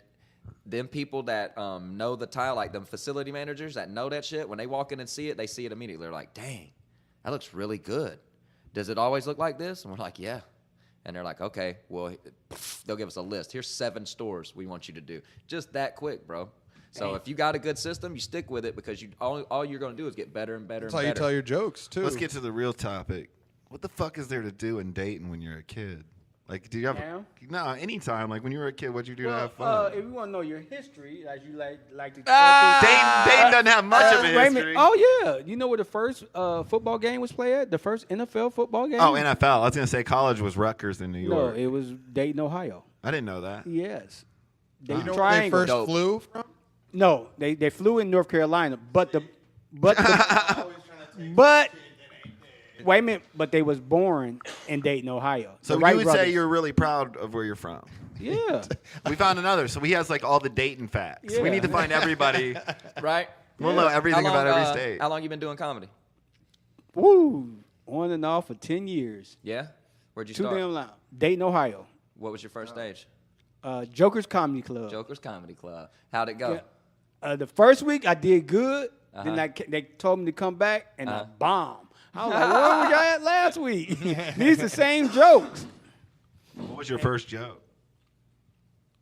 Them people that know the tile, like them facility managers that know that shit, when they walk in and see it, they see it immediately. They're like, dang, that looks really good. Does it always look like this? And we're like, yeah. And they're like, okay, well, they'll give us a list. Here's 7 stores we want you to do. Just that quick, bro. So if you got a good system, you stick with it because all you're going to do is get better and better That's and how better. you tell your jokes, too. Let's get to the real topic. What the fuck is there to do in Dayton when you're a kid? Like, do you have Now? anytime? Like when you were a kid, what'd you do to have fun? If you want to know your history, as you like to Dayton doesn't have much of a Wait a history. minute. Oh yeah, you know where the first football game was played at? The first NFL football game? Oh, NFL. I was gonna say college was Rutgers in New No, York. it was Dayton, Ohio. I didn't know that. Yes. You Dayton know where they Triangle. first Dope. flew from? No, they flew in North Carolina, but wait a minute, but they was born in Dayton, Ohio. So The you Wright would brothers. say you're really proud of where you're from. Yeah. We found another. So he has like all the Dayton facts. We Yeah. need to find everybody. Right? We'll know everything How long, about every state. How long you been doing comedy? Woo. On and off for 10 years. Yeah? Where'd you Too start? damn loud. Dayton, Ohio. What was your first stage? Joker's Comedy Club. Joker's Comedy Club. How'd it go? Yeah. The first week I did good. Uh-huh. Then they told me to come back and I bombed. I was like, where were y'all at last week? These the same jokes. What was your first joke?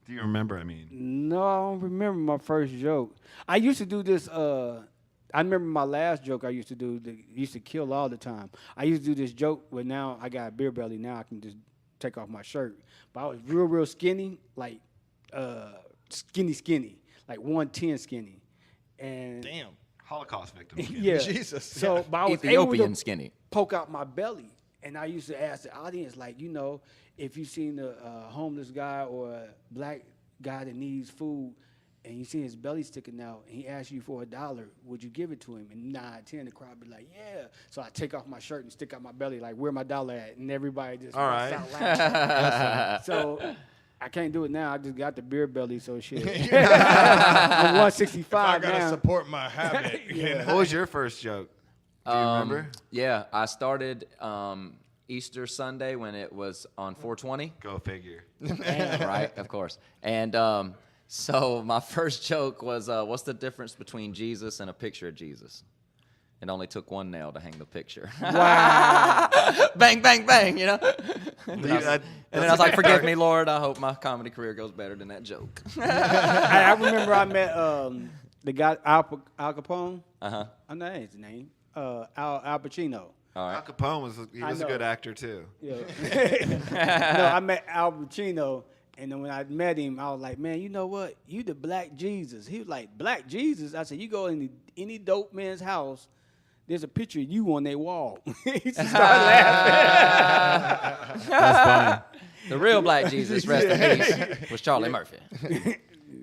Do you remember? I mean, No, I don't remember my first joke. I used to do this. I remember my last joke I used to do. That used to kill all the time. I used to do this joke, but now I got a beer belly. Now I can just take off my shirt. But I was real skinny, like skinny, like 110 skinny. And Damn. Holocaust victim. yeah, Jesus. So, but I was Ethiopian able to skinny. poke out my belly, and I used to ask the audience, like, you know, if you seen a homeless guy or a black guy that needs food, and you see his belly sticking out, and he asks you for $1, would you give it to him? And 9 out of 10, the crowd be like, yeah. So I take off my shirt and stick out my belly, like, where my dollar at? And everybody just All busts right. out laughing. So I can't do it now. I just got the beer belly, so shit. I'm 165 I gotta now. support my habit. you know? What was your first joke? Do you remember? Yeah, I started Easter Sunday when it was on 420. Go figure. Right, of course. And so my first joke was, what's the difference between Jesus and a picture of Jesus? It only took 1 nail to hang the picture. Wow. Bang, bang, bang, you know? And then I That's was like, forgive me, Lord. I hope my comedy career goes better than that joke. I remember I met the guy Al Capone. Uh-huh. I know his name. Al Pacino. All Al right. Capone was a know. good actor too. Yeah. No, I met Al Pacino, and then when I met him, I was like, man, you know what? You the Black Jesus. He was like, Black Jesus? I said, you go in any dope man's house, there's a picture of you on their wall. He just started laughing. That's funny. The real Black Jesus, rest in peace, was Charlie Murphy.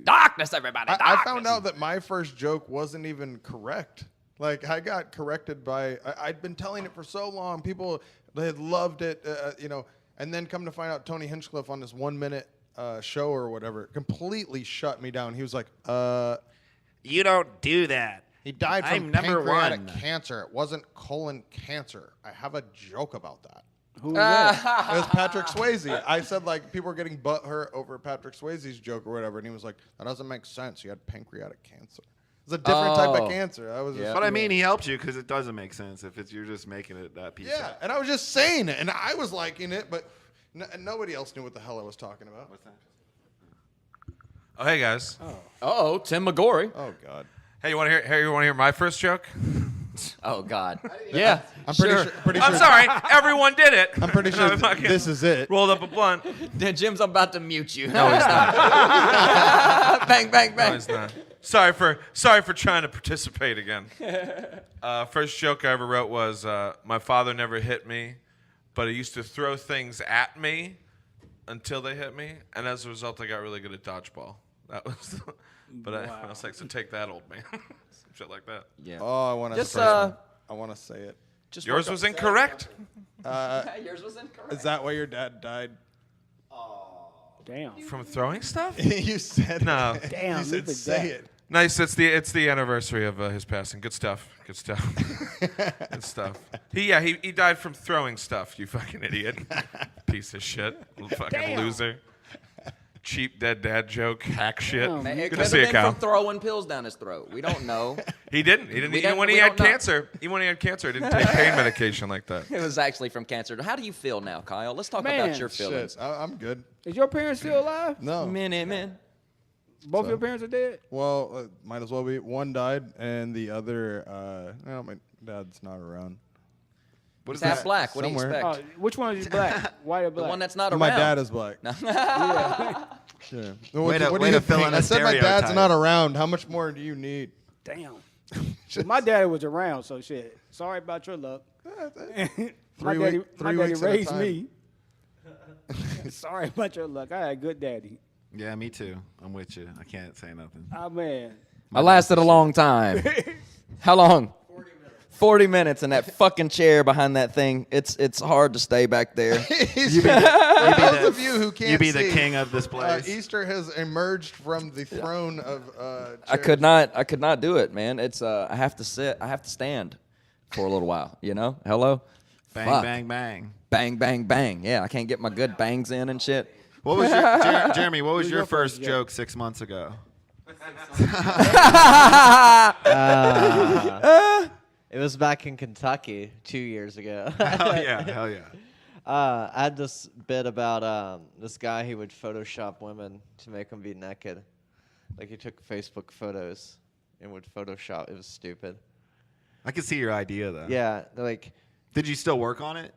Darkness, everybody. I Darkness. found out that my first joke wasn't even correct. Like, I got corrected by, I'd been telling it for so long. People had loved it, you know, and then come to find out Tony Hinchcliffe on this 1 minute show or whatever completely shut me down. He was like, You don't do that. he died from I'm number pancreatic one. cancer. It wasn't colon cancer. I have a joke about that. Who was that? It was Patrick Swayze. I said, like, people were getting butthurt over Patrick Swayze's joke or whatever, and he was like, that doesn't make sense. He had pancreatic cancer. It's a different type Oh. of cancer. I was just, But I mean, he helped you because it doesn't make sense if you're just making it that piece. yeah, and I was just saying it, and I was liking it, but nobody else knew what the hell I was talking about. What's that? Oh, hey guys. Oh, Tim McGorry. Oh God. Hey, you want to hear my first joke? Oh God. Yeah. I'm pretty I'm sure. sorry. Everyone did it. I'm pretty sure I fucking this is it. rolled up a blunt. Jim's about to mute you. No, he's not. Bang, bang, No, bang. he's not. Sorry for trying to participate again. First joke I ever wrote was my father never hit me, but he used to throw things at me until they hit me, and as a result, I got really good at dodgeball. That was, but I was like, so take that, old man. Some shit like that. Yeah. Oh, I want to. Just I want to say it. just Yours work was up- incorrect. Yours was incorrect. Is that why your dad died? Damn. From throwing stuff? You said No. it. Damn, You said look at say that. it. Nice. It's the anniversary of his passing. Good stuff. Good stuff. Good stuff. He died from throwing stuff. You fucking idiot. Piece of shit. Little fucking Damn. loser. Cheap dead dad joke. Hack shit. Damn. Man, it Good could to have see you, been Cal. from throwing pills down his throat. We don't know. He didn't. He didn't. We Even don't- when we he had don't know. cancer. Even when he had cancer, he didn't take pain medication like that. It was actually from cancer. How do you feel now, Kyle? Let's talk Man, about your feelings. Shit, I'm good. Is your parents still alive? No. Minute, man. Both your parents are dead? Well, might as well be. One died, and the other, my dad's not around. What He's is half that? black. What do you Somewhere. expect? Oh, which one is black? White or The black? one that's not And around. my dad is black. Yeah. Sure. Way to- do way you to fill think? in a I said my dad's stereotype. not around. How much more do you need? Damn. Well, my daddy was around, so shit. Sorry about your luck. my daddy weeks at a raised time. me. Sorry about your luck. I had a good daddy. Yeah, me too. I'm with you. I can't say nothing. Oh, man. I lasted a long time. How long? 40 minutes in that fucking chair behind that thing. It's hard to stay back there. For those of you who can't You be the see, king of this place. Easter has emerged from the throne of. I could not do it, man. It's I have to sit. I have to stand for a little while. You know? Hello. Bang, Fuck. bang, bang. Bang, bang, bang. Yeah, I can't get my good bangs in and shit. What was your Jeremy? What was your your first first joke 6 months ago? It was back in Kentucky 2 years ago. Hell yeah, hell yeah. I had this bit about this guy who would Photoshop women to make them be naked. Like he took Facebook photos and would Photoshop. It was stupid. I can see your idea though. Yeah, like Did you still work on it?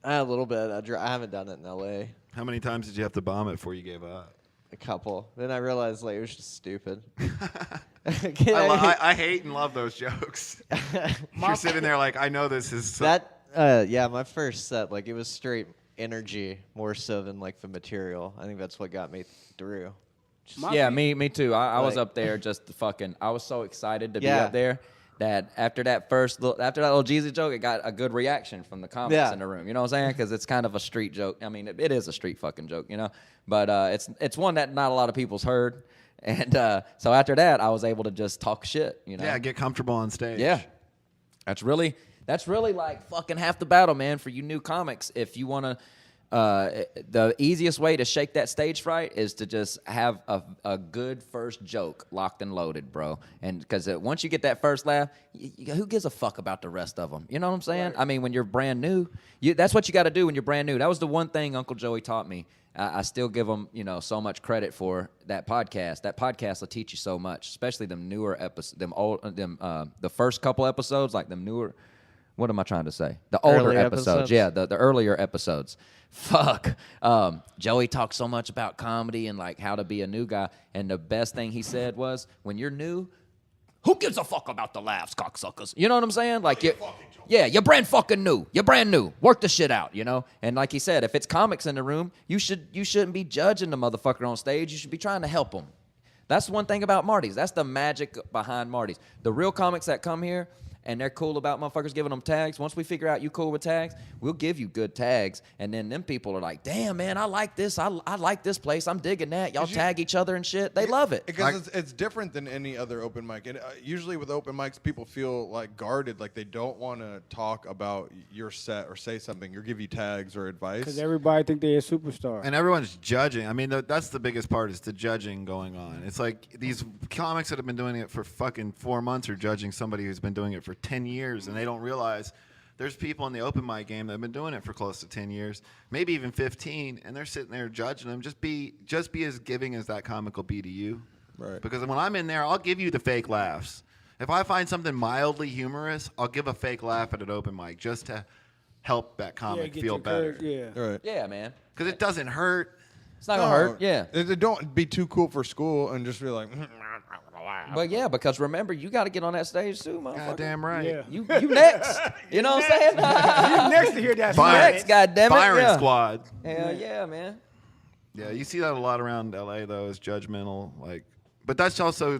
a little bit. I haven't done it in LA. How many times did you have to bomb it before you gave up? A couple. Then I realized like it was just stupid. I hate and love those jokes. You're sitting there like, I know this is so Yeah, my first set, like it was straight energy more so than like the material. I think that's what got me through. Yeah, me too. I was Like- up there just fucking. I was so excited to be Yeah. up there that after that little Jeezy joke, it got a good reaction from the comics Yeah. in the room. You know what I'm saying? Because it's kind of a street joke. I mean, it is a street fucking joke, you know. But it's one that not a lot of people's heard. And so after that, I was able to just talk shit. You know. yeah, get comfortable on stage. Yeah. That's really like fucking half the battle, man, for you new comics. If you want to, the easiest way to shake that stage fright is to just have a good first joke locked and loaded, bro. And because once you get that first laugh, who gives a fuck about the rest of them? You know what I'm saying? Right. I mean, when you're brand new, that's what you got to do when you're brand new. That was the one thing Uncle Joey taught me. I still give him, so much credit for that podcast. That podcast will teach you so much, especially them newer episodes, the first couple episodes, like them newer. What am I trying to say? The older Early episodes. episodes? Yeah, the earlier episodes. Fuck. Joey talked so much about comedy and like how to be a new guy. And the best thing he said was, when you're new, who gives a fuck about the laughs, cocksuckers? You know what I'm saying? Like, you're brand fucking new. You're brand new. Work the shit out, you know? And like he said, if it's comics in the room, you shouldn't be judging the motherfucker on stage. You should be trying to help him. That's one thing about Marty's. That's the magic behind Marty's. The real comics that come here, and they're cool about motherfuckers giving them tags. Once we figure out you cool with tags, we'll give you good tags. And then them people are like, damn, man, I like this. I like this place. I'm digging that. Y'all tag each other and shit. They love it. Because it's different than any other open mic. And usually with open mics, people feel like guarded, like they don't want to talk about your set or say something or give you tags or advice. Because everybody think they're a superstar. And everyone's judging. I mean, that's the biggest part is the judging going on. It's like these comics that have been doing it for fucking 4 months are judging somebody who's been doing it for 10 years, and they don't realize there's people in the open mic game that have been doing it for close to 10 years, maybe even 15, and they're sitting there judging them. Just be as giving as that comic will be to you. Right. Because when I'm in there, I'll give you the fake laughs. If I find something mildly humorous, I'll give a fake laugh at an open mic just to help that comic get feel your better. courage, yeah. Right. Yeah, man. Because it doesn't hurt. It's not gonna hurt. Yeah. Don't be too cool for school and just be like. But yeah, because remember, you got to get on that stage too, motherfucker. Goddamn right. Yeah. You next. You know what I'm saying? You next to hear that. Next, goddamn it. Firing Yeah. squad. Hell yeah, man. Yeah, you see that a lot around LA though, is judgmental. But that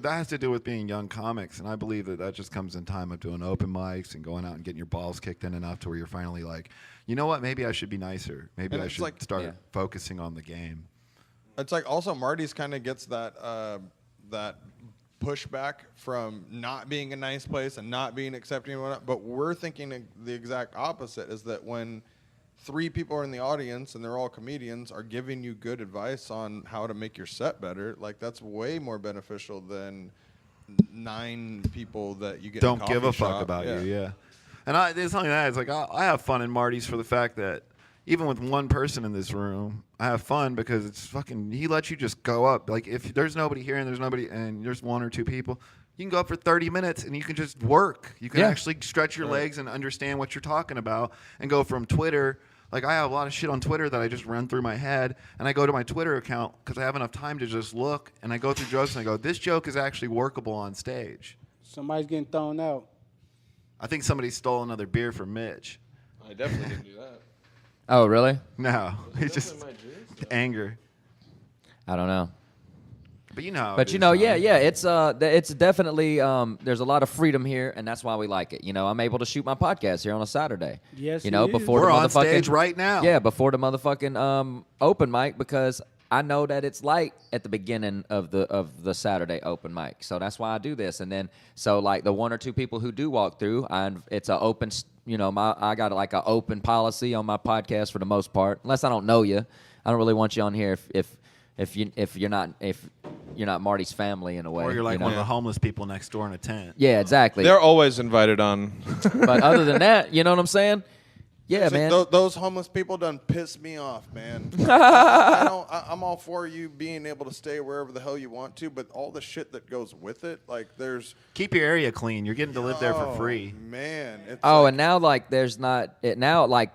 has to do with being young comics, and I believe that just comes in time of doing open mics and going out and getting your balls kicked in enough to where you're finally like, you know what? Maybe I should be nicer. Maybe And I it's should like- start focusing on the game. It's like also Marty's kind of gets that pushback from not being a nice place and not being accepting and whatnot. But we're thinking the exact opposite, is that when 3 people are in the audience and they're all comedians are giving you good advice on how to make your set better, like that's way more beneficial than 9 people that you get. Don't in give a coffee fuck shop. about you, yeah. And it's not only that. It's like I have fun in Marty's for the fact that even with one person in this room, I have fun because it's fucking. He lets you just go up. Like if there's nobody here and there's 1 or 2 people, you can go up for 30 minutes and you can just work. You can actually stretch your legs and understand what you're talking about and go from Twitter. Like I have a lot of shit on Twitter that I just run through my head, and I go to my Twitter account because I have enough time to just look, and I go through jokes and I go, this joke is actually workable on stage. Somebody's getting thrown out. I think somebody stole another beer from Mitch. I definitely didn't do that. Oh, really? No, it's just anger. I don't know. But you know how But it you is, know, man. it's definitely there's a lot of freedom here, and that's why we like it. You know, I'm able to shoot my podcast here on a Saturday. Yes, you know, he is. before We're the on motherfucking stage right now. Yeah, before the motherfucking open mic, because I know that it's light at the beginning of the Saturday open mic, so that's why I do this. And then so like the 1 or 2 people who do walk through, it's an open. You know, I got like an open policy on my podcast for the most part, unless I don't know you. I don't really want you on here if you're not Marty's family in a way. Or you're like you one know? of the homeless people next door in a tent. Yeah, exactly. They're always invited on. But other than that, you know what I'm saying? Yeah, It's man. like those homeless people done piss me off, man. I'm all for you being able to stay wherever the hell you want to, but all the shit that goes with it, like there's. Keep your area clean. You're getting to live there for free. Man. It's Oh, like, and now like there's not it now like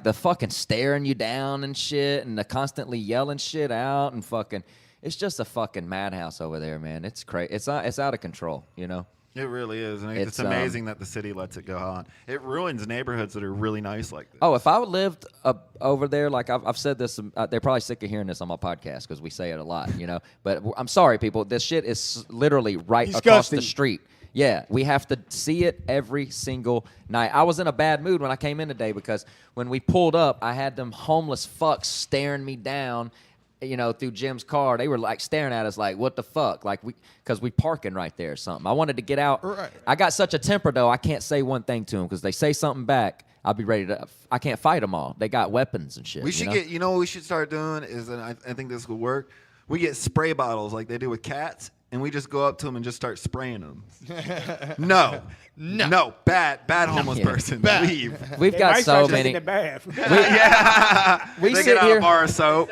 the fucking staring you down and shit, and the constantly yelling shit out and fucking. It's just a fucking madhouse over there, man. It's crazy. It's out of control, you know. It really is. And it's It's, amazing that the city lets it go on. It ruins neighborhoods that are really nice like this. Oh, if I lived over there, like I've said this, they're probably sick of hearing this on my podcast because we say it a lot, you know. But I'm sorry, people. This shit is literally right across the Disgusting. street. Yeah, we have to see it every single night. I was in a bad mood when I came in today because when we pulled up, I had them homeless fucks staring me down, you know, through Jim's car. They were like staring at us like, what the fuck? Like because we parking right there or something. I wanted to get out. Right. I got such a temper though, I can't say one thing to them because they say something back. I'll be ready to. I can't fight them all. They got weapons and shit. We should you know? get, what we should start doing is, and I think this will work, we get spray bottles like they do with cats, and we just go up to them and just start spraying them. No. Bad homeless Yeah. person. Leave. We've They got might so start taking many. the bath. We They sit get out here. a bar of soap.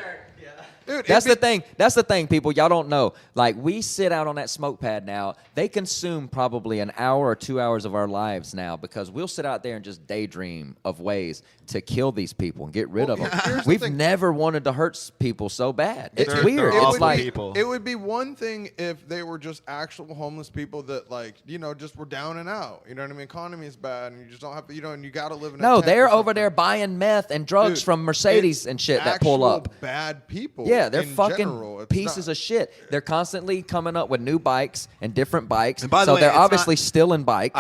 Dude, That's the thing. That's the thing, people. Y'all don't know. Like, we sit out on that smoke pad now. They consume probably an hour or 2 hours of our lives now because we'll sit out there and just daydream of ways to kill these people and get rid of them. here's the We've thing. never wanted to hurt people so bad. It's They're- weird. they're It's awful like, people. It would be one thing if they were just actual homeless people that, like, you know, just were down and out. You know what I mean? Economy is bad, and you just don't have, you know, and you got to live in. A no, tent they're or over something. there buying meth and drugs Dude, from Mercedes it's and shit that pull actual up. Bad people. Yeah, Yeah, they're in fucking general. It's pieces not- of shit. They're constantly coming up with new bikes and different bikes. And by the so way, they're it's obviously not- stealing bikes.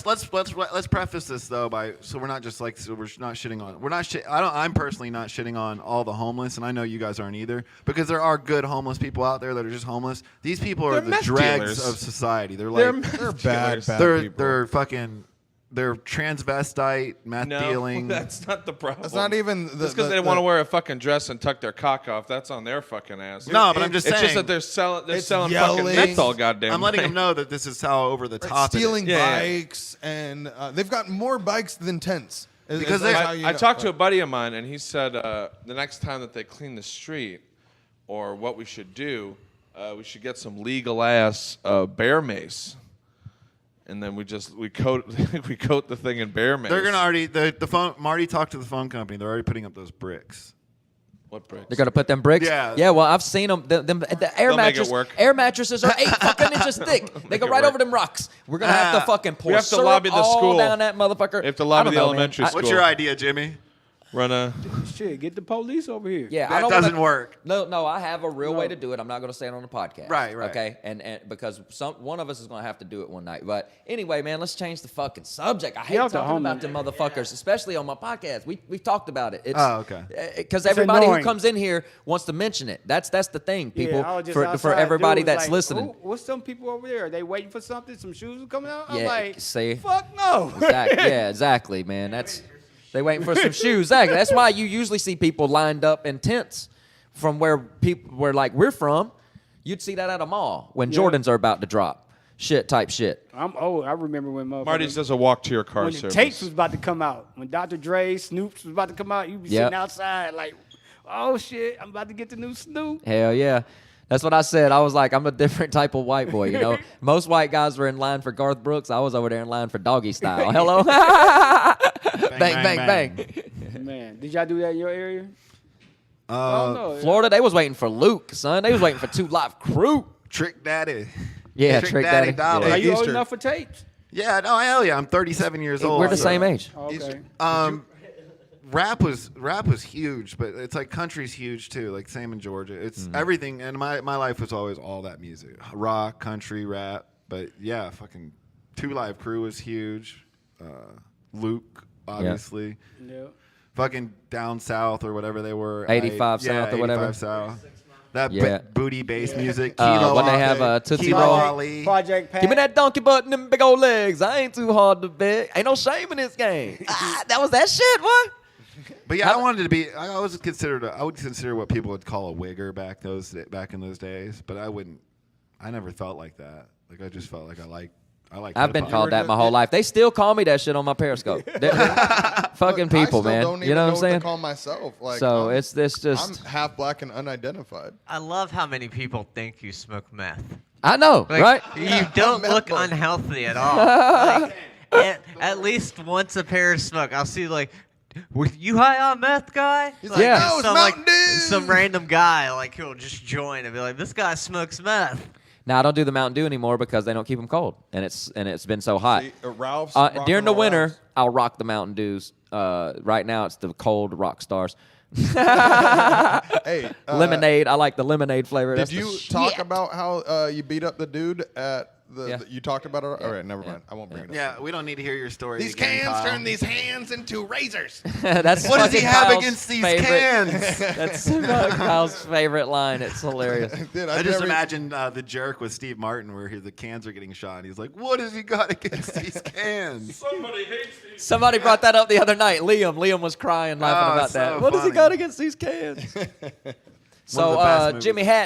Let's preface this though by so we're not just like so we're not shitting on we're not shit. I'm personally not shitting on all the homeless, and I know you guys aren't either, because there are good homeless people out there that are just homeless. These people are They're the meth dregs dealers. of society. They're They're like They're bad people. they're fucking they're transvestite meth No, dealing. that's not the problem. It's not even the, That's because they want to wear a fucking dress and tuck their cock off. That's on their fucking ass. No, but I'm just It's saying. just that they're selling It's fucking yelling. meth all goddamn I'm letting night. them know that this is how over the top it is. stealing Yeah. bikes, and they've got more bikes than tents. Because That's they- how you I know. talked to a buddy of mine, and he said the next time that they clean the street, or what we should do, we should get some legal ass bear mace, and then we coat we coat the thing in bear mace. They're gonna already the phone. Marty talked to the phone company. They're already putting up those bricks. What bricks? They're gonna put them bricks. Yeah. Yeah. Well, I've seen them. The air They'll make it mattress. work. Air mattresses are 8 fucking inches thick. They go it right work. over them rocks. We're gonna have to fucking pour We have to syrup lobby the all school. down that motherfucker. We have to I lobby don't the know, man. elementary What's school. your idea, Jimmy? Run a. Shit, get the police over here. Yeah, I That don't doesn't wanna, work. No, I have a real way No. to do it. I'm not going to say it on the podcast. Right. Okay, and because one of us is going to have to do it one night. But anyway, man, let's change the fucking subject. I hate out the talking about homeless. them motherfuckers, especially on my podcast. We've talked about it. It's, Oh, okay. Because everybody annoying. who comes in here wants to mention it. That's the thing, people. Yeah, I was just for outside, everybody dude was that's like, listening. "Oh, what's some people over there? Are they waiting for something? Some shoes are coming out? I'm Yeah, like, see? fuck no. Exactly. Yeah, exactly, man. They waiting for some shoes. Exactly. That's why you usually see people lined up in tents from where like we're from. You'd see that at a mall when Yeah. Jordans are about to drop. Type shit. I'm old. I remember when Marty's does a walk to your car when the service. tapes was about to come out. When Dr. Dre, Snoop's was about to come out, you be Yep. sitting outside like, oh shit, I'm about to get the new Snoop. Hell yeah. That's what I said. I was like, I'm a different type of white boy, you know. Most white guys were in line for Garth Brooks. I was over there in line for Doggy Style. Hello. bang, bang. Man, did y'all do that in your area? Uh, no. Florida, they was waiting for Luke, son. They was waiting for 2 Live Crew. Trick Daddy. Yeah, Trick Trick Daddy Daddy. Dollar. Yeah. Are you old Easter. enough for tapes? Yeah, no, hell yeah. I'm 37 years old. We're the so- same age. Okay. Rap was huge, but it's like country's huge too. Like same in Georgia. It's everything, and my life was always all that music, rock, country, rap. But yeah, fucking 2 Live Crew was huge. Luke, obviously. Yeah. Fucking down south or whatever they were. 85 South or whatever. 85 South. That Yeah. booty bass music. When they have Tootsie Kilo Roll. Ali. Project Pat. Give me that donkey butt and them big old legs. I ain't too hard to beg. Ain't no shame in this game. That was that shit, boy. But yeah, I wanted to be. I would consider what people would call a wigger back in those days. But I wouldn't. I never felt like that. Like I just felt like I like. I've been hip-hop. called that my whole life. They still call me that shit on my Periscope. Fucking people, I still man. Don't even You know what I'm what saying? To call myself. Like, So I'm, it's this I'm just. half black and unidentified. I love how many people think you smoke meth. I know, Like, right? You don't Meth look bug. unhealthy at all. Like, at least once a pair of smoke, I'll see like, "Were you high on meth, guy?" Like, Yeah. No, it's some, Mountain Dew. some random guy like who'll just join and be like, "This guy smokes meth." Now I don't do the Mountain Dew anymore because they don't keep them cold, and it's been so hot. See, Ralph's During the Rock and Roll winter, Ralph's. I'll rock the Mountain Dews. Right now, it's the cold Rock Stars. Hey, Lemonade. I like the lemonade flavor. Did That's the you talk shit. about how you beat up the dude at the? Yeah. You talked about it. All right, never mind. I won't bring it up. Yeah, we don't need to hear your story. These again, cans Kyle. turn these hands into razors. That's What does he fucking have Kyle's against these favorite- cans? That's Kyle's favorite line. It's hilarious. Dude, I I've just never- imagine the jerk with Steve Martin where the cans are getting shot. And he's like, "What has he got against these cans?" Somebody hates these. Somebody brought that up the other night. Liam was crying, laughing Oh, about so that. What has he funny. got against these cans? One of So, the best movies.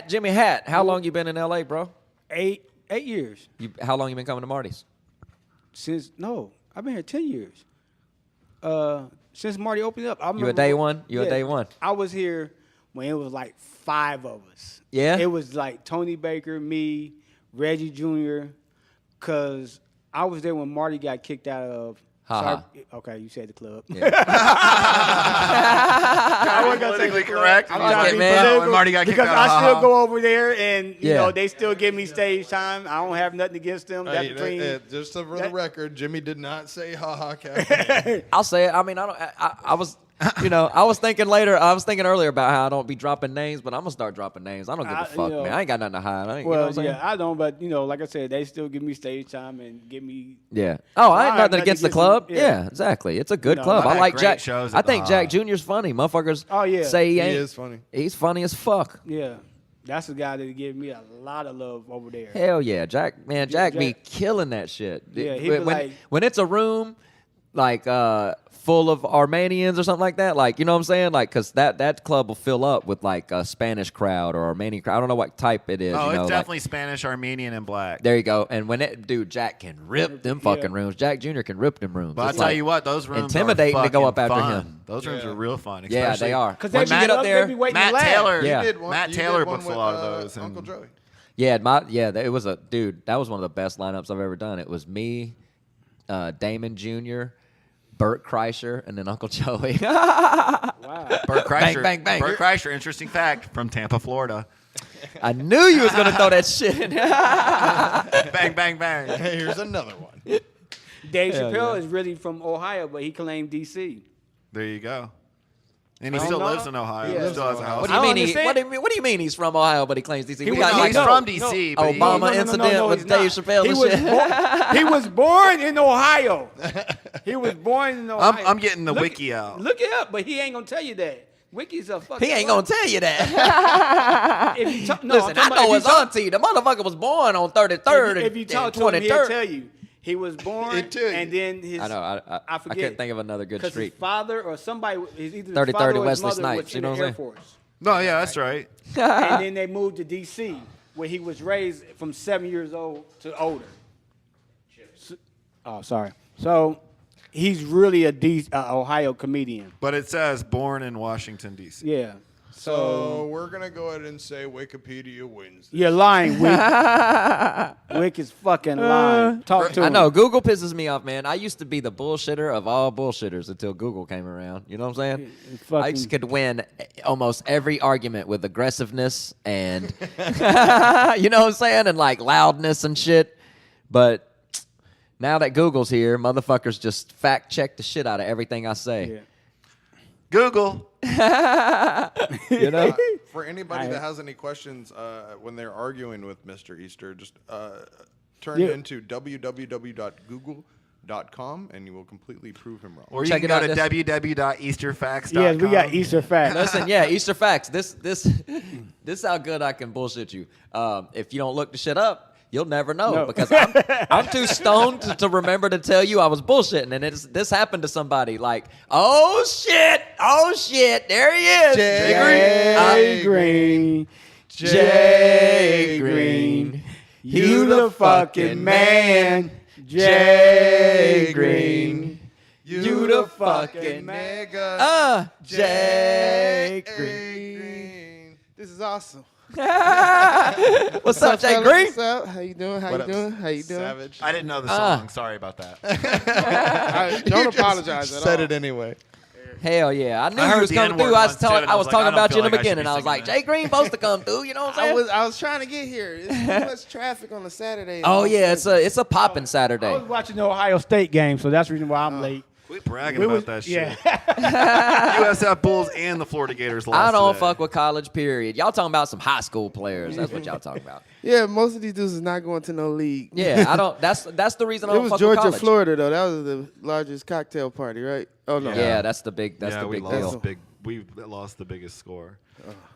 Jimmy Hat, how long you been in L.A., bro? 8 years. How long you been coming to Marty's? I've been here 10 years. Since Marty opened up. I You a remember day when- one? You a day one? I was here when it was like 5 of us. Yeah? It was like Tony Baker, me, Reggie Jr., because I was there when Marty got kicked out of. Ha-ha. Okay, you said the club. I wasn't politically correct. I'm Fuck trying it, to be man. political When Marty got kicked because out, I still ha-ha. go over there and you Yeah. know they still give me stage time. I don't have nothing against them. That's Hey, between. just for the that- record, Jimmy did not say "ha ha." Captain. I'll say it. I mean, I You know, I was thinking earlier about how I don't be dropping names, but I'm gonna start dropping names. I don't give a fuck, man. I ain't got nothing to hide. I ain't, you know what I'm saying? I don't, but like I said, they still give me stage time and give me. Yeah. Oh, I ain't have nothing against the club. Yeah, exactly. It's a good club. I've I had like great Jack. shows I at the think Jack Hive. Jr.'s funny. Motherfuckers. Oh, yeah. Say he He ain't. is funny. He's funny as fuck. Yeah, that's the guy that gave me a lot of love over there. Hell yeah, Jack. Man, Jack be killing that shit. Yeah, he be when, like- when it's a room like full of Armenians or something like that, like, you know what I'm saying? Like, cause that club will fill up with like a Spanish crowd or Armenian crowd. I don't know what type it is. Oh, you know, it's like- definitely Spanish, Armenian, and black. there you go. And when Jack can rip them fucking rooms. Jack Jr. can rip them rooms. But I'll It's tell like you what, those rooms intimidating are to go fucking up after fun. him. Those rooms Yeah. are real fun. Yeah, especially they are. Because When they Matt- get up there, there- be waiting Matt to laugh. Taylor. Yeah. You did one, Matt you Taylor did one books a with, lot of those, and- Uncle Joey. Yeah, it was that was one of the best lineups I've ever done. It was me, Damon Jr., Bert Kreischer, and then Uncle Joey. Wow. Bert Kreischer. bang, bang. Bert Kreischer, interesting fact, from Tampa, Florida. I knew you was gonna throw that shit in. Bang, bang, bang. Here's another one. Dave Hell Chappelle yeah. is really from Ohio, but he claimed D.C. There you go. And he I still don't know. lives in Ohio. Yeah. He still has a house. What I do you don't mean? understand. What do you mean he's from Ohio, but he claims DC? He We was- got No, like he's no, from no. D.C., but he- Obama incident with he's Dave not. Chappelle He and was shit. he was born in Ohio. He was born in Ohio. I'm getting the Look- wiki out. Look it up, but he ain't gonna tell you that. Wiki's a fucking. He ain't gonna tell you that. If you talk, no, Listen, I'm talking I know about his auntie. The motherfucker was born on 33rd If you and talk to him, he'll 23rd. tell you he was born, He'll tell you. and then his. I know. I forget. couldn't think of another good Because his street. father or somebody, his either his 33rd father and or his Wesley mother Snipes, was you in know the what Air I'm saying? Force. No, yeah, that's right. And then they moved to D.C., where he was raised from 7 years old to older. Oh, sorry. So he's really a Ohio comedian. But it says born in Washington, D.C. Yeah. So we're gonna go ahead and say Wikipedia wins. You're lying, Wick. Wick is fucking lying. Talk to him. I know Google pisses me off, man. I used to be the bullshitter of all bullshitters until Google came around. You know what I'm saying? I used could win almost every argument with aggressiveness and you know what I'm saying, and like loudness and shit. But now that Google's here, motherfuckers just fact check the shit out of everything I say. Yeah. Google. You know? For anybody that has any questions when they're arguing with Mr. Easter, just turn Yeah. into www.google.com and you will completely prove him wrong. Or you Check can it go out, to this- www.easterfacts.com. Yes, we got Easter facts. Listen, yeah, Easter facts. This is how good I can bullshit you. If you don't look the shit up, you'll never know No. because I'm too stoned to remember to tell you I was bullshitting. And this happened to somebody like, oh shit, there he is, Jay Green. Jay Green. You the fucking man. Jay Green. You the fucking man. nigga. Jay Green. This is awesome. What's up, Jay fellas? Green? What's up? How you doing? How What you up, doing? How you doing? Savage. I didn't know the song. Sorry about that. Don't You just apologize at said all. it anyway. Hell yeah, I knew I you heard was the coming N-word through. I was once, too, and I I was was like, I talking don't about you feel in the like I should beginning. be I was singing like, that. Jay Green supposed to come through. You know what I'm saying? I was trying to get here. It's too much traffic on a Saturday. Oh yeah, it's a popping I Saturday. was watching the Ohio State game, so that's the reason why I'm late. Quit bragging We about was- that yeah. shit. USF Bulls and the Florida Gators lost I don't today. fuck with college. Period. Y'all talking about some high school players. That's what y'all talking about. Yeah, most of these dudes is not going to no league. Yeah, I don't. That's the reason I It don't was fuck Georgia, with college. Florida though. That was the largest cocktail party, right? Oh no. Yeah, that's the big. That's yeah, the we big lost deal. big. We lost the biggest score.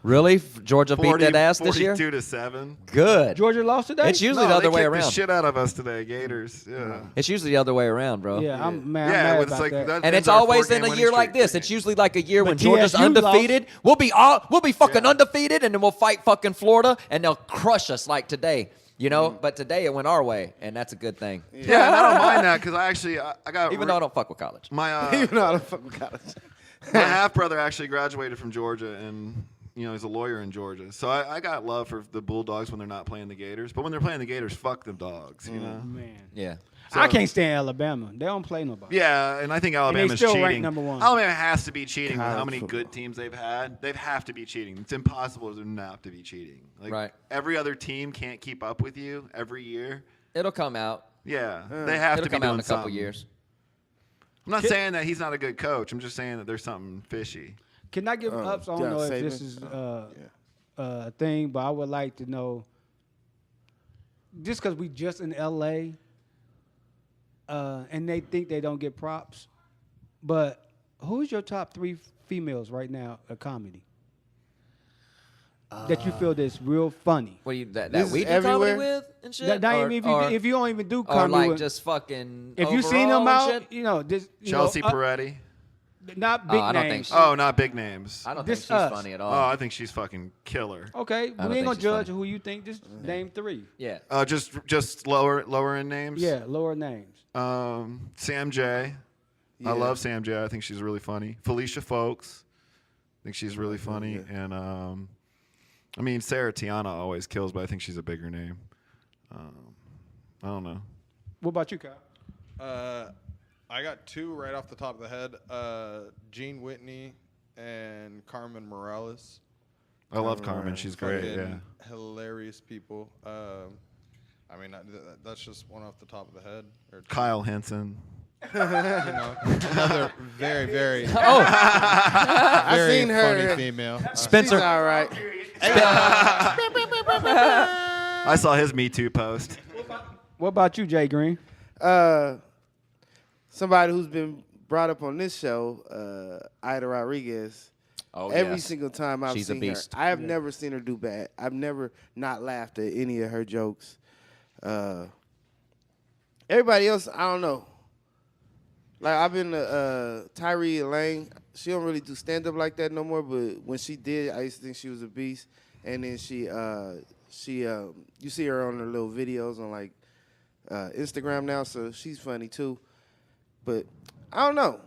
Really, Georgia beat 40, that ass this year. 42-7. Good. Georgia lost today? It's usually No, the they other way kicked the around. shit out of us today, Gators. Yeah. It's usually the other way around, bro. Yeah, I'm mad. Yeah, I'm mad it's about like that. that. And ends it's our always in four-game a winning year streak. like this. It's usually like a year when But Georgia's TSU undefeated. We'll be fucking undefeated, and then we'll fight fucking Florida, and they'll crush us like today. You know, but today it went our way, and that's a good thing. Yeah, and I don't mind that because I got Even though I don't fuck with college. my You know how to fuck with college. my half brother actually graduated from Georgia, and he's a lawyer in Georgia. So I got love for the Bulldogs when they're not playing the Gators, but when they're playing the Gators, fuck them dogs. You know. Man. Yeah. I can't stand Alabama. They don't play nobody. Yeah, and I think Alabama's still cheating. ranked #1. Alabama has to be cheating with how College many football. good teams they've had. They have to be cheating. It's impossible to not to be cheating. Like Right. every other team can't keep up with you every year. It'll come out. Yeah, they have It'll to be come out doing in a couple something. years. I'm not saying that he's not a good coach. I'm just saying that there's something fishy. Can I give ups? I don't know if this is a thing, but I would like to know, just because we just in L.A., and they think they don't get props, but who's your top 3 females right now at comedy that you feel that's real funny? What do you that This we is do comedy everywhere? with and shit? Not Or- even or- if you don't even do or comedy, like with, just fucking. if you seen them overall and out, shit? you know, this you Chelsea know, Peretti. not big I don't think names. so. Oh, not big names. I don't This think she's us. funny at Oh, all. I think she's fucking killer. Okay, don't we ain't think gonna she's judge funny. who you think. Just name 3. Yeah. Just lower end names. Yeah, lower names. Sam J. I love Sam J. I think she's really funny. Felicia Folks. I think she's really funny. And I mean, Sarah Tiana always kills, but I think she's a bigger name. I don't know. What about you, Kyle? I got 2 right off the top of the head. Jean Whitney and Carmen Morales. I love Carmen. She's great. Fucking Yeah. hilarious people. I mean, that's just one off the top of the head. Or 2. Kyle Henson. You know, another very, very, I very seen her. funny female. She's all right. I saw his Me Too post. What about you, Jay Green? Somebody who's been brought up on this show, Ida Rodriguez. Oh, Every yes. single time I've She's a seen her, beast. I have never seen her do bad. I've never not laughed at any of her jokes. Everybody else, I don't know. Like I've been Tyree Elaine. She don't really do stand up like that no more. But when she did, I used to think she was a beast. And then she you see her on her little videos on like Instagram now, so she's funny too. But I don't know.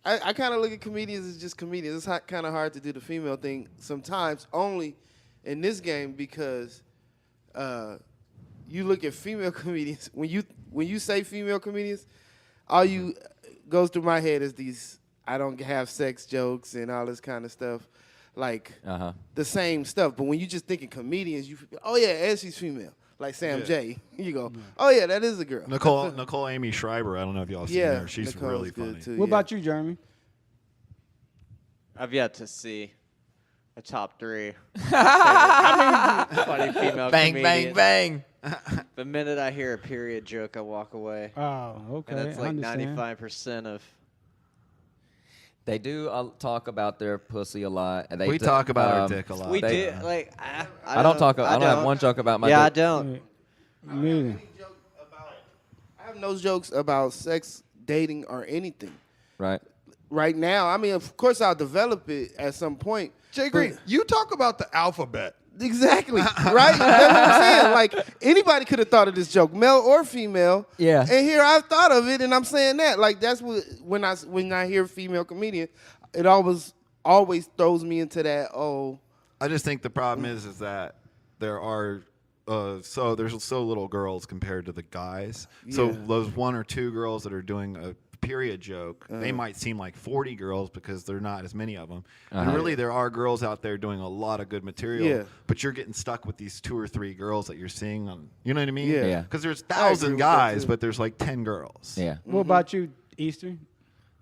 I kind of look at comedians as just comedians. It's kind of hard to do the female thing sometimes, only in this game because you look at female comedians. When you say female comedians, all you goes through my head is these I don't have sex jokes and all this kind of stuff, like the same stuff. But when you just thinking comedians, you oh yeah, and she's female. Like Sam J. You go, oh yeah, that is a girl. Nicole Amy Schreiber. I don't know if y'all seen her. She's Nicole's really good funny. too, What about you, Jeremy? I've yet to see a top 3. Funny female Bang, comedian. bang, bang. The minute I hear a period joke, I walk away. Oh, okay. And that's I like understand. 95% of. They do talk about their pussy a lot. And We talk about our dick a lot. We They- do like. I don't talk. I don't have one joke about my Yeah, I dick. don't. Me neither. I have no jokes about sex, dating, or anything. Right. Right now, I mean, of course, I'll develop it at some point. Jay Green, you talk about the alphabet. Exactly, right? That's what I'm saying. Like, anybody could have thought of this joke, male or female. Yeah. And here I've thought of it, and I'm saying that. Like, that's what, when I hear female comedian, it always throws me into that, oh. I just think the problem is that there are there's so little girls compared to the guys. So Yeah. those 1 or 2 girls that are doing a period joke, they might seem like 40 girls because there are not as many of them. And really, there are girls out there doing a lot of good material. Yeah. But you're getting stuck with these 2 or 3 girls that you're seeing on. You know what I mean? Yeah. Yeah. Because there's I agree 1,000 with that, guys, too. but there's like 10 girls. Yeah. What about you, Easter?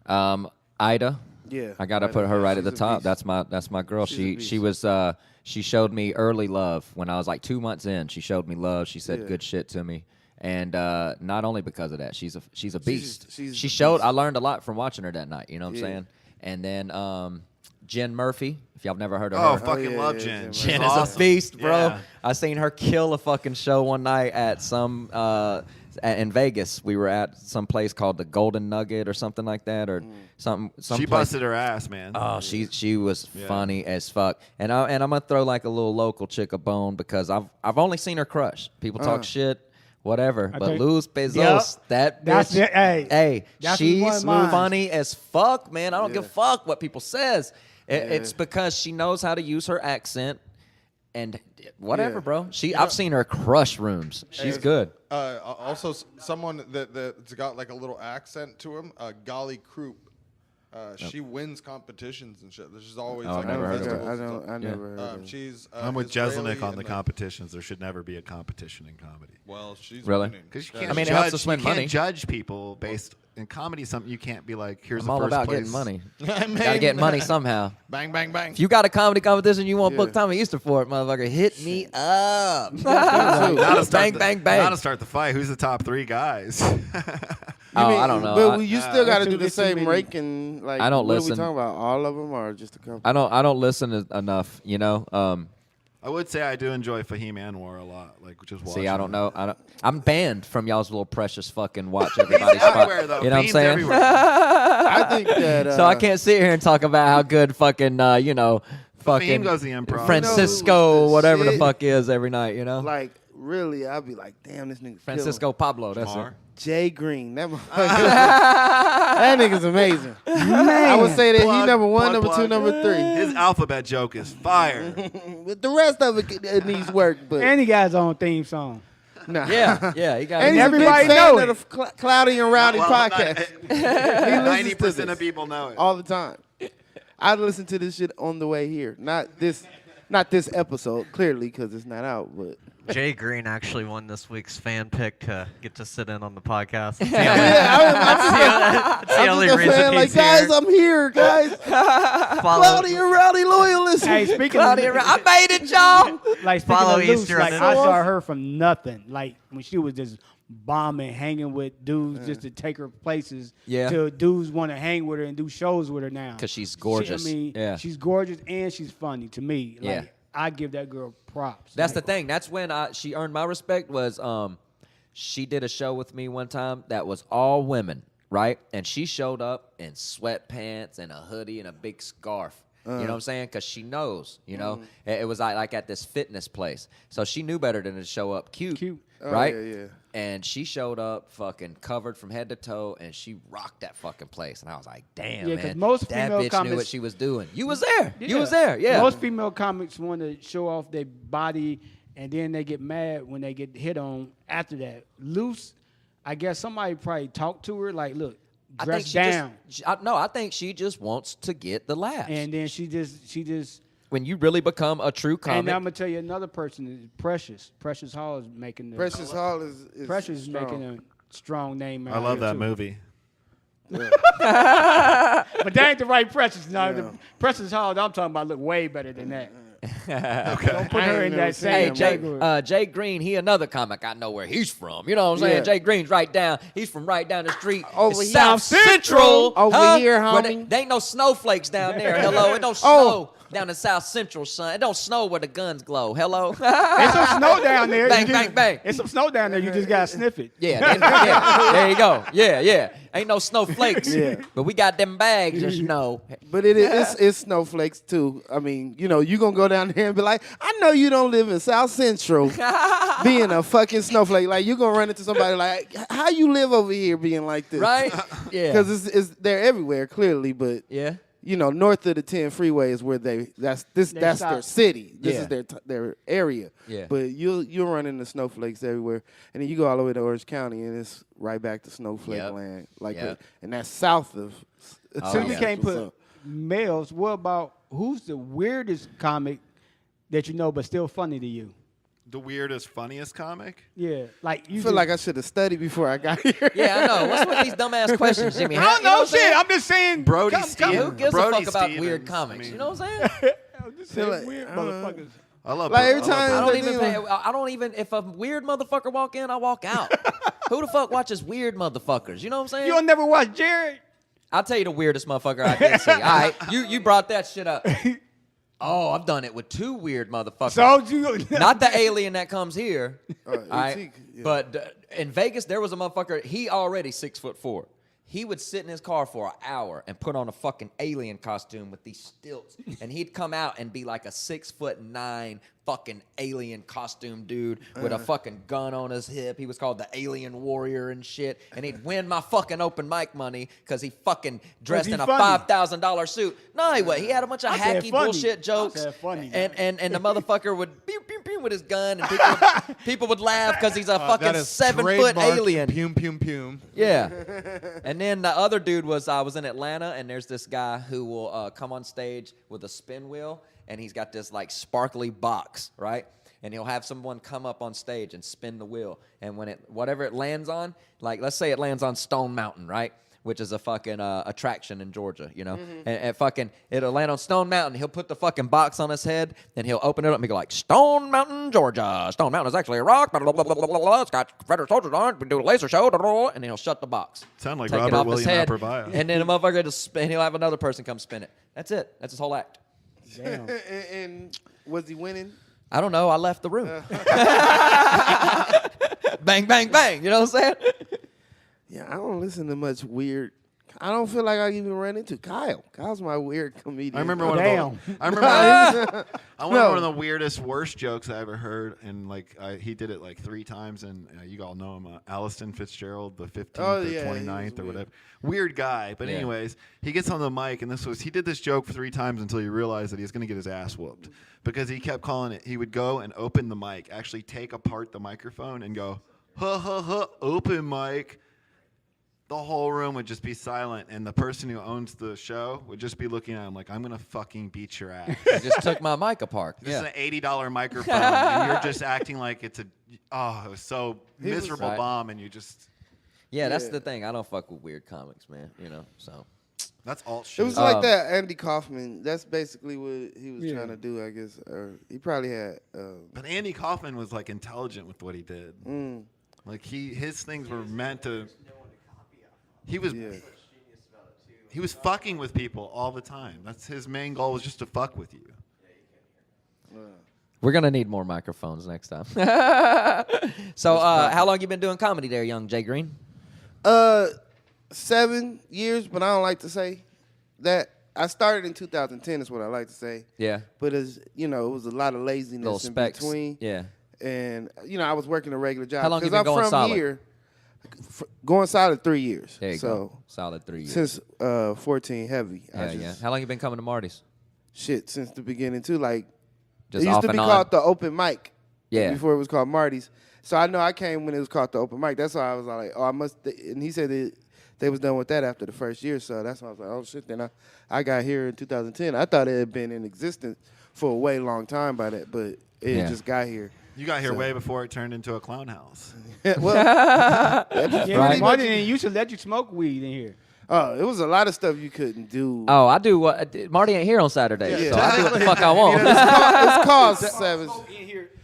Ida. Yeah. I gotta put her right at the She's a top. beast. That's my girl. She's a She beast. was she showed me early love when I was like 2 months in. She showed me love. She said Yeah. good shit to me. And not only because of that, she's a beast. she's She a showed. beast. I learned a lot from watching her that night. You know what I'm Yeah. saying? And then Jen Murphy. If y'all have never heard of Oh, her. fucking yeah, love yeah, Jen. Jen She's Jen is awesome. a beast, bro. Yeah. I seen her kill a fucking show one night at some in Vegas. We were at some place called the Golden Nugget or something like that, or some She place. busted her ass, man. Oh, she was Yeah. funny as fuck, and I'm gonna throw like a little local chick a bone because I've only seen her crush. People talk shit, whatever, but think- Luz Bezos, that bitch, That's it. Hey, that's she's one of mine. funny as fuck, man. I don't give a Yeah. fuck what people says. It's because she knows how to use her accent and whatever, Yeah. bro. I've seen her crush rooms. She's good. Also, someone that's got like a little accent to him, Golly Croup. She wins competitions and shit. There's always Oh, like never heard of her. festivals. I never heard of it. She's. I'm with Israeli Jeselnik on and, the competitions. There should never be a competition in comedy. Well, she's Really? winning. Because you Yeah. can't I mean, it judge, helps us win you can't money. judge people based in comedy. Something you can't be like, here's I'm the all first about place. getting money. I mean, Gotta get money somehow. Bang, bang, bang. If you got a comedy competition you want to book Yeah. Tommy Easter for it, motherfucker, hit me up. Now to start Bang, the, bang, bang. Now to start the fight. Who's the top 3 guys? I don't know. But you still got to do the It's too same many. ranking. Like, I don't what listen. are we talking about? All of them or just a couple? I don't listen enough, you know. I would say I do enjoy Fahim Anwar a lot. Like just watching. See, I don't him. know. I'm banned from y'all's little precious fucking watch everybody spot. Everywhere though. You know what I'm Fahim's saying? everywhere. I think that. So I can't sit here and talk about how good fucking fucking goes to the improv. Francisco, the whatever the shit. fuck is every night, you know. Like, really, I'd be like, damn, this nigga. Francisco Pablo, that's it. Jamar. Jay Green. That motherfucker. That nigga's amazing. I would say that he Plug, number 1, plug, number 2, plug. number 3. His alphabet joke is fire. But the rest of it needs work. But And he got his own theme song. nah. Yeah, he got And he's it. a big Everybody fan know of it. the Cloudy and Rowdy podcast. He listens to 90% this of people know it. all the time. I listen to this shit on the way here. Not this episode, clearly, because it's not out. But Jay Green actually won this week's fan pick to get to sit in on the podcast. That's the only I'm just a reason fan, like, he's guys, here. I'm here, guys. Follow, Cloudy and Rowdy loyalists. Hey, speaking Cloudy of, and I made it, y'all. like speaking Follow of Luce, Easter like on I this. saw her from nothing. Like when she was just bombing, hanging with dudes just to take her places. Yeah. Till dudes want to hang with her and do shows with her now. 'Cause she's gorgeous. Yeah. she's gorgeous and she's funny to me. Like, Yeah. I give that girl props. That's the Like, thing. That's when she earned my respect. Was she did a show with me one time that was all women, right? And she showed up in sweatpants and a hoodie and a big scarf. You know what I'm saying? Because she knows, you know. It was like at this fitness place. So she knew better than to show up cute. Right? yeah. And she showed up fucking covered from head to toe, and she rocked that fucking place. And I was like, damn, Yeah, 'cause man. most that female bitch knew comics- what she was doing. You was there. You was there. Yeah. Most female comics want to show off their body, and then they get mad when they get hit on after that. Luce, I guess somebody probably talked to her like, look, I dress think she down. I think she just wants to get the laughs. And then she just. When you really become a true And comic, I'm gonna tell you another person is Precious. Precious Hall is making the Precious Hall is Precious is strong. making a strong name. I love that movie. But that ain't the right Precious. No, the Precious Hall I'm talking about look way better than that. Don't put I her ain't in never that seen hey, same that Jay, Jay Green, he another comic. I know where he's from. You know what I'm saying? Yeah. Jay Green's right down. He's from right down the street. Over It's here. South Central. Over here, Where homie. they ain't no snowflakes down there. Hello, it don't Oh. snow down in South Central, son. It don't snow where the guns glow. Hello. There's some snow down there. Bang, You just- bang, bang. There's some snow down there. You just gotta sniff it. Yeah, there you go. Yeah. Ain't no snowflakes. Yeah. But we got them bags of snow. But it's snowflakes too. I mean, you gonna go down there and be like, I know you don't live in South Central, being a fucking snowflake. Like you gonna run into somebody like, how you live over here being like this? Right? Yeah. Because they're everywhere clearly, but Yeah. north of the 10 freeway is where that's their stop. city. This Yeah. is their area. Yeah. But you'll run into snowflakes everywhere, and then you go all the way to Orange County, and it's right back to snowflake Yep. land. Like, Yep. and that's south of. Oh, Since yeah. we can't put So- males, what about who's the weirdest comic that you know but still funny to you? The weirdest, funniest comic? Yeah, like I feel like I should have studied before I got here. Yeah, I know. What's with these dumbass questions, Jimmy? I don't You know know what I'm saying? shit. I'm just saying. Brody come- Stevens. Who gives Brody a fuck about Stevens, weird I comics? mean- You know what I'm saying? I'm just Feel saying like, weird I don't know. motherfuckers. I love Like, Bro- every I love time- I Brody. don't They even do. pay. I don't even. If a weird motherfucker walk in, I walk out. Who the fuck watches weird motherfuckers? You know what I'm saying? You don't never watch Jared? I'll tell you the weirdest motherfucker I did see. All right, you brought that shit up. Oh, I've done it with two weird motherfuckers. So you Not the alien that comes here. All E.T., right? yeah. But in Vegas, there was a motherfucker. He already 6'4". He would sit in his car for an hour and put on a fucking alien costume with these stilts, and he'd come out and be like a 6'9" fucking alien costume dude with a fucking gun on his hip. He was called the Alien Warrior and shit, and he'd win my fucking open mic money because he fucking dressed he in a funny? $5,000 suit. No, he wasn't. He had a bunch of I said hacky funny. bullshit I jokes, said funny. and the motherfucker would pew, pew, pew, with his gun, and people would laugh because he's a That fucking is 7-foot trademarked alien. Pum pum pum. Yeah. And then the other dude was I was in Atlanta, and there's this guy who will come on stage with a spin wheel, and he's got this like sparkly box, right? And he'll have someone come up on stage and spin the wheel, and when whatever it lands on, like let's say it lands on Stone Mountain, right? Which is a fucking attraction in Georgia, you know? And fucking, it'll land on Stone Mountain. He'll put the fucking box on his head, and he'll open it up and go like, Stone Mountain, Georgia. Stone Mountain is actually a rock. Blah, blah, blah, blah, blah, blah. It's got Confederate soldiers on it. We do a laser show. Blah, blah, blah, and he'll shut the box. Sound like Take it Robert off his William head, Approval. and then the motherfucker will spin. He'll have another person come spin it. That's it. That's his whole act. Damn. And was he winning? I don't know. I left the room. Bang, bang, bang. You know what I'm saying? Yeah, I don't listen to much weird. I don't feel like I even ran into Kyle. Kyle's my weird comedian. I remember one Damn. one of the weirdest, worst jokes I ever heard, and like he did it like 3 times, and you all know him, Alliston Fitzgerald, the 15th Oh, or yeah, he 29th was or weird. whatever. Weird guy, but Yeah. anyways, he gets on the mic, and he did this joke 3 times until he realized that he was going to get his ass whooped because he kept calling it. He would go and open the mic, actually take apart the microphone, and go, ha ha ha, open mic. The whole room would just be silent, and the person who owns the show would just be looking at him like, I'm going to fucking beat your ass. I just took my mic apart. This Yeah. is an $80 microphone, and you're just acting like it's it was so was- miserable Right. bomb, and you just, Yeah, that's Yeah. the thing. I don't fuck with weird comics, man. You know, so. that's alt It shit. was like that Andy Kaufman. That's basically what he was trying to do, I guess. Or he probably had. But Andy Kaufman was like intelligent with what he did. Mm, Like his things were meant to. He was yeah. he was fucking with people all the time. That's his main goal, was just to fuck with you. We're gonna need more microphones next time. So, how long you been doing comedy there, young Jay Green? 7 years, but I don't like to say that. I started in 2010 is what I like to say. Yeah. But as you know, it was a lot of laziness Little in specs. between. Yeah. And I was working a regular job. How long you 'Cause been going I'm from solid? here. Going solid 3 years. There you so go. Solid 3 years. since 14 heavy. Yeah. How long you been coming to Marty's? Shit, since the beginning too. Like Just it used off to be and on. called the open mic. Yeah. Before it was called Marty's. So I know I came when it was called the open mic. That's why I was like, oh, I must. And he said that they was done with that after the first year. So that's why I was like, oh shit. Then I got here in 2010. I thought it had been in existence for a way long time by that, but it Yeah. just got here. You got here So- way before it turned into a clown house. Well, Yeah, Right. Martin didn't used to let you smoke weed in here. it was a lot of stuff you couldn't do. Oh, I do what Marty ain't here on Saturday, Yeah. so I do what the fuck I want. It's called Savage.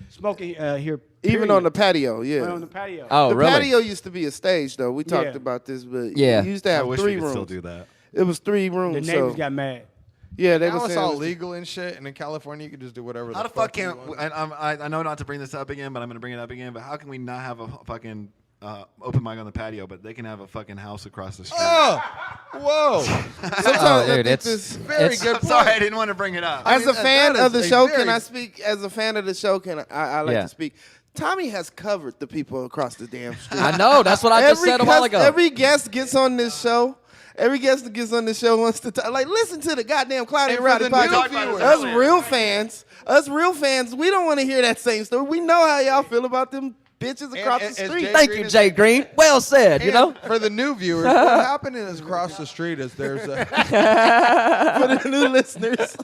Smoking here. Even period. on the patio, yeah. Right on the patio. Oh, the really? patio used to be a stage, though. We talked Yeah. about this, but Yeah. you used to I have wish 3 we could rooms. still do that. It was 3 rooms. The neighbors so got mad. yeah, they Now were it's saying all it was- legal and shit, and in California you can just do whatever. How the fuck you can want. I know not to bring this up again, but I'm gonna bring it up again. But how can we not have a fucking open mic on the patio, but they can have a fucking house across the street? Oh, whoa! Sometimes Oh, I dude, think it's this. Very it's- good I'm point. sorry, I didn't want to bring it up. As a fan that of the is a show, very- can I speak? As a fan of the show, can I like Yeah. to speak? Tommy has covered the people across the damn street. I know. That's what I just said a while ago. Every guest gets on this show. Every guest that gets on this show wants to like listen to the goddamn Cloudy And and for Rowdy the new podcast. viewers- Us real fans, we don't want to hear that same story. We know how y'all feel about them bitches across and the as street. Jay Thank Green you, is- Jay Green. Well said. You know. And for the new viewers, what happened is across the street is there's a For the new listeners,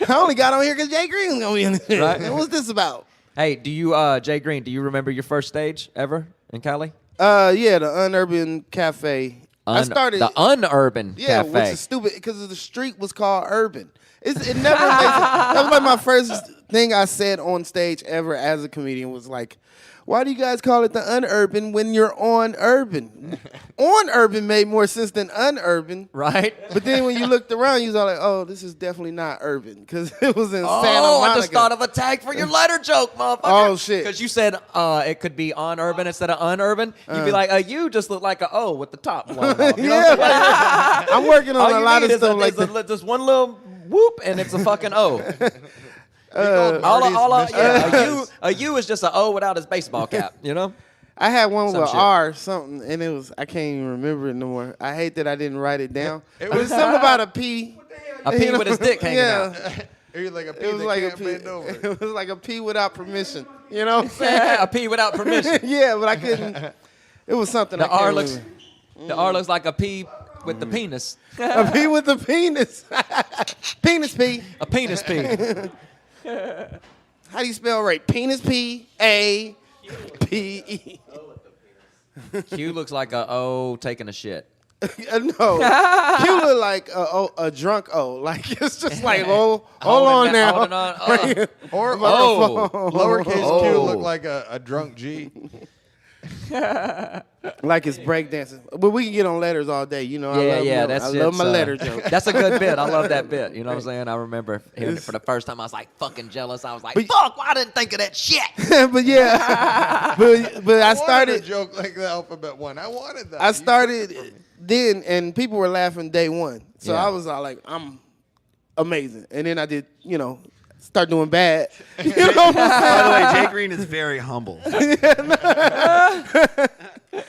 I only got on here because Jay Green was gonna be in there. Right. What's this about? Hey, do you, Jay Green? Do you remember your first stage ever in Cali? Yeah, the Unurban Cafe. I started the Unurban Yeah, Cafe. which is stupid because the street was called Urban. It never makes it. That was like my first thing I said on stage ever as a comedian was like, why do you guys call it the Unurban when you're on Urban? On Urban made more sense than Unurban. Right? But then when you looked around, you was all like, oh, this is definitely not urban because it was in Santa Oh, Monica. I just thought of a tag for your letter joke, motherfucker. Oh, shit. Because you said it could be on urban instead of unurban. You'd be like, you just look like a O with the top blown off. You know what I'm saying? Yeah. I'm working on All a you lot need of is stuff like that. just one little whoop, and it's a fucking O. Marty's A U is just an O without his baseball cap, you know? I had one Some with shit. R something, and it was I can't even remember it no more. I hate that I didn't write it down. It was something about a P. A P with his dick hanging out. You're like a pee It was that like a can't pee. bend over. It was like a pee without permission. You know what I'm saying? A pee without permission. Yeah, but I couldn't. It was something. The I can't R looks, remember. the R looks like a pee with the penis. A pee with the penis. Penis pee. A penis pee. How do you spell right? Penis P A P E. Q looks like a O taking a shit. No, Q look like a drunk O. Like it's just like hold on now. Holding on. Or Oh. lowercase Q Oh. look like a drunk G. Like it's breakdancing. But we can get on letters all day. You know, I love my letter joke. That's a good bit. I love that bit. You know what I'm saying? I remember hearing it for the first time. I was like fucking jealous. I was like, fuck, why I didn't think of that shit? But yeah, but I wanted a started. joke like the alphabet one. I wanted that. I started then, and people were laughing day one. So Yeah. I was all like, I'm amazing. And then I did, start doing bad. You know what I'm saying? By the way, Jay Green is very humble.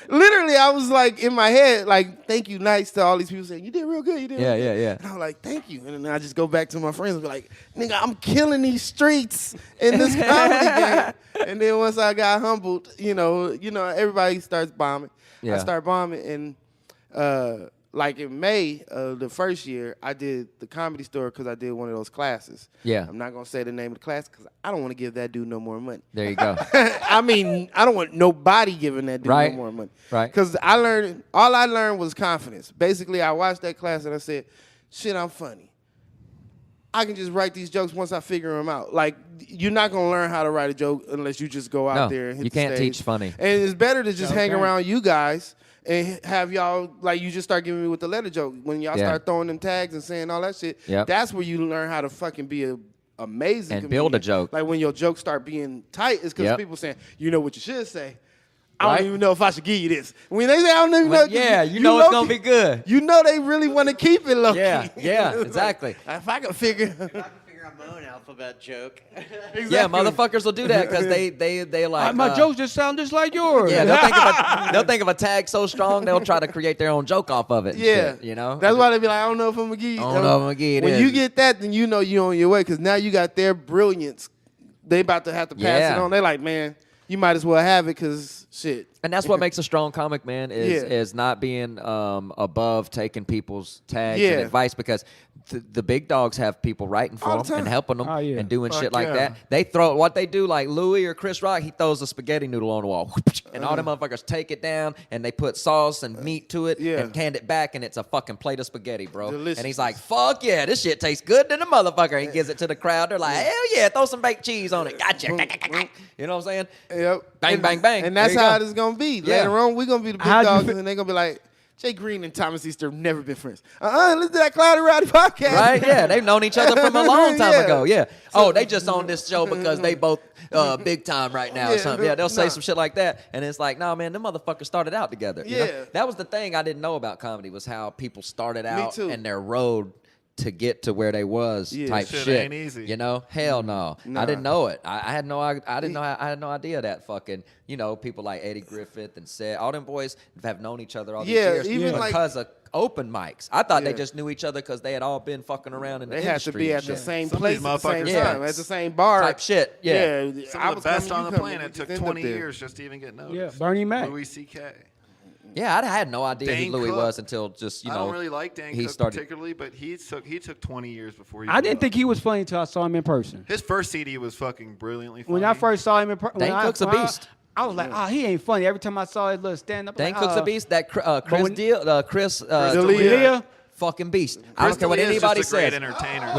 Literally, I was like in my head, like, thank you, nice to all these people saying, you did real good, you did real good. Yeah. And I was like, thank you. And then I just go back to my friends and be like, nigga, I'm killing these streets in this comedy game. And then once I got humbled, everybody starts bombing. Yeah. I start bombing, and like in May of the first year, I did the Comedy Store because I did one of those classes. Yeah. I'm not going to say the name of the class because I don't want to give that dude no more money. There you go. I mean, I don't want nobody giving that dude Right. no more money. Right. Because all I learned was confidence. Basically, I watched that class and I said, shit, I'm funny. I can just write these jokes once I figure them out. Like, you're not going to learn how to write a joke unless you just go out No, there and hit you the can't stage. teach funny. And it's better to just hang Okay. around you guys and have y'all, like, you just start giving me with the letter joke. When y'all Yeah. start throwing them tags and saying all that shit, Yep. that's where you learn how to fucking be a amazing And build a comedian. joke. Like, when your jokes start being tight, it's because Yep. people saying, you know what you should say. I Right. don't even know if I should give you this. When they say I don't even know, But yeah, you know it's gonna be good. You know they really want to keep it low Yeah, key. yeah, Like, exactly. if I can figure, I can figure out my own alphabet joke. Yeah, motherfuckers will do that because they like My jokes just sound just like yours. Yeah, they'll think of a tag so strong they'll try to create their own joke off of it. and yeah, shit, you know. that's why they be like, I don't know if I'm gonna give you. I don't know if I'm gonna give you When this. you get that, then you know you on your way because now you got their brilliance. They about to have to pass Yeah. it on. They like, man, you might as well have it because shit. And that's what makes a strong comic, man, is Yeah. is not being above taking people's tags Yeah. and advice because the big dogs have people writing for All the them and time. helping them Oh, yeah. and doing Fuck shit like yeah. that. They throw what they do, like Louis or Chris Rock, he throws a spaghetti noodle on the wall, and all them motherfuckers take it down and they put sauce and meat to it Yeah. and hand it back, and it's a fucking plate of spaghetti, bro. Delicious. And he's like, "Fuck yeah, this shit tastes good than a motherfucker." He gives it to the crowd. They're like, "Hell yeah, throw some baked cheese on it." Gotcha. You know what I'm saying? Yep. Bang, And- bang, bang. And that's There you how go. it's gonna be. Yeah. Later on, we're gonna be the big How'd you dogs, fi- and they're gonna be like, Jay Green and Thomas Easter have never been friends. Listen to that Cloudy Rowdy podcast. Right? Yeah, they've known each other from a long time Yeah. ago. Yeah. Oh, they just on this show because they both big time right now or Yeah, something. Yeah, they'll say nah. some shit like that, and it's like, nah, man, them motherfuckers started out together. you know? Yeah. That was the thing I didn't know about comedy was how people started out too. and their road to get to where they was Yeah. type Shit shit. ain't easy. You know, hell no. Nah. I didn't know it. I had no. I didn't know. I had no idea that fucking. You know, people like Eddie Griffith and Seth, all them boys have known each other all these Yeah, years even like- because of open mics. I thought they Yeah. just knew each other because they had all been fucking around in the They had to industry be and at the shit. same Some of place these at the same motherfuckers time, got at the same bar. type shit. Yeah. Some I of was the best coming, on you the coming, planet we took just end up 20 there. years just to even get noticed. Yeah, Bernie Mac. Louis C.K. Yeah, I had no idea Dane who Louis Cook. was until just, you know. I don't really like Dan he Cook started. particularly, but he took 20 years before he I blew didn't up. think he was funny until I saw him in person. His first CD was fucking brilliantly funny. When I first saw him in person, Dane Cook's a beast. I was like, oh, he ain't funny. Every time I saw his little stand up, Dan like, Cook's a beast. That Chris when- Deal, Chris D'Elia. fucking beast. I don't care what D'Elia is anybody just a great says. entertainer.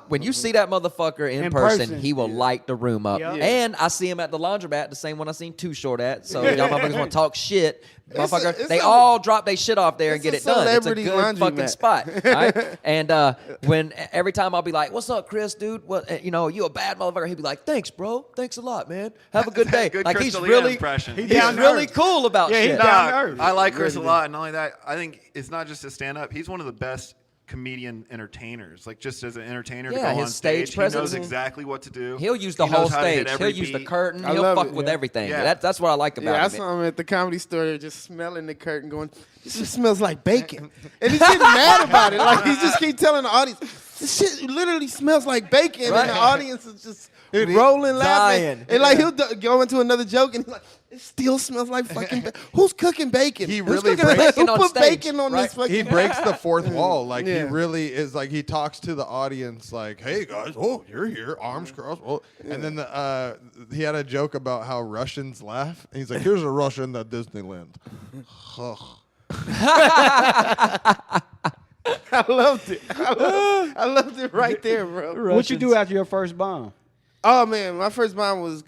When you see that motherfucker in In person, person. he will light the room up. Yeah. And I see him at the laundromat, the same one I seen Too Short at. So y'all motherfuckers want to talk shit. Motherfucker, it's they a- all drop their shit off there and it's get a it done. It's a celebrity good fucking laundromat. spot. Right? And when every time I'll be like, "What's up, Chris, dude? What you know, you a bad motherfucker?" He'll be like, "Thanks, bro. Thanks a lot, man. Have a good day." Good like Chris he's D'Elia really impression. he's down to really earth. cool about Yeah, he's shit. down to earth. I like Chris a lot, and not only that, I think it's not just a stand-up. He's one of the best comedian entertainers. Like just as an entertainer Yeah, to go his on stage stage, presence. he knows exactly what to do. He'll use the He whole knows how to hit stage. every He'll use the beat. curtain. I He'll love fuck it, with yeah. everything. Yeah. That's what I like about Yeah, I him. saw him at the Comedy Store just smelling the curtain going, this just smells like bacon. And he's getting mad about it. Like, he just keep telling the audience, This shit literally smells like bacon, Right. and the audience is just Dude, rolling, laughing. dying. And like he'll go into another joke, and he's like, "It still smells like fucking bacon. Who's cooking bacon? He Who's really cooking breaks- Who Bacon on put stage, bacon on right? this fucking?" He breaks the fourth wall. Like he Yeah. really is like he talks to the audience like, "Hey guys, oh you're here, arms crossed." Oh. And then he had a joke about how Russians laugh. And he's like, "Here's a Russian at Disneyland." I loved it. I loved it right there, bro. What you do after your first bomb? Oh man, my first bomb was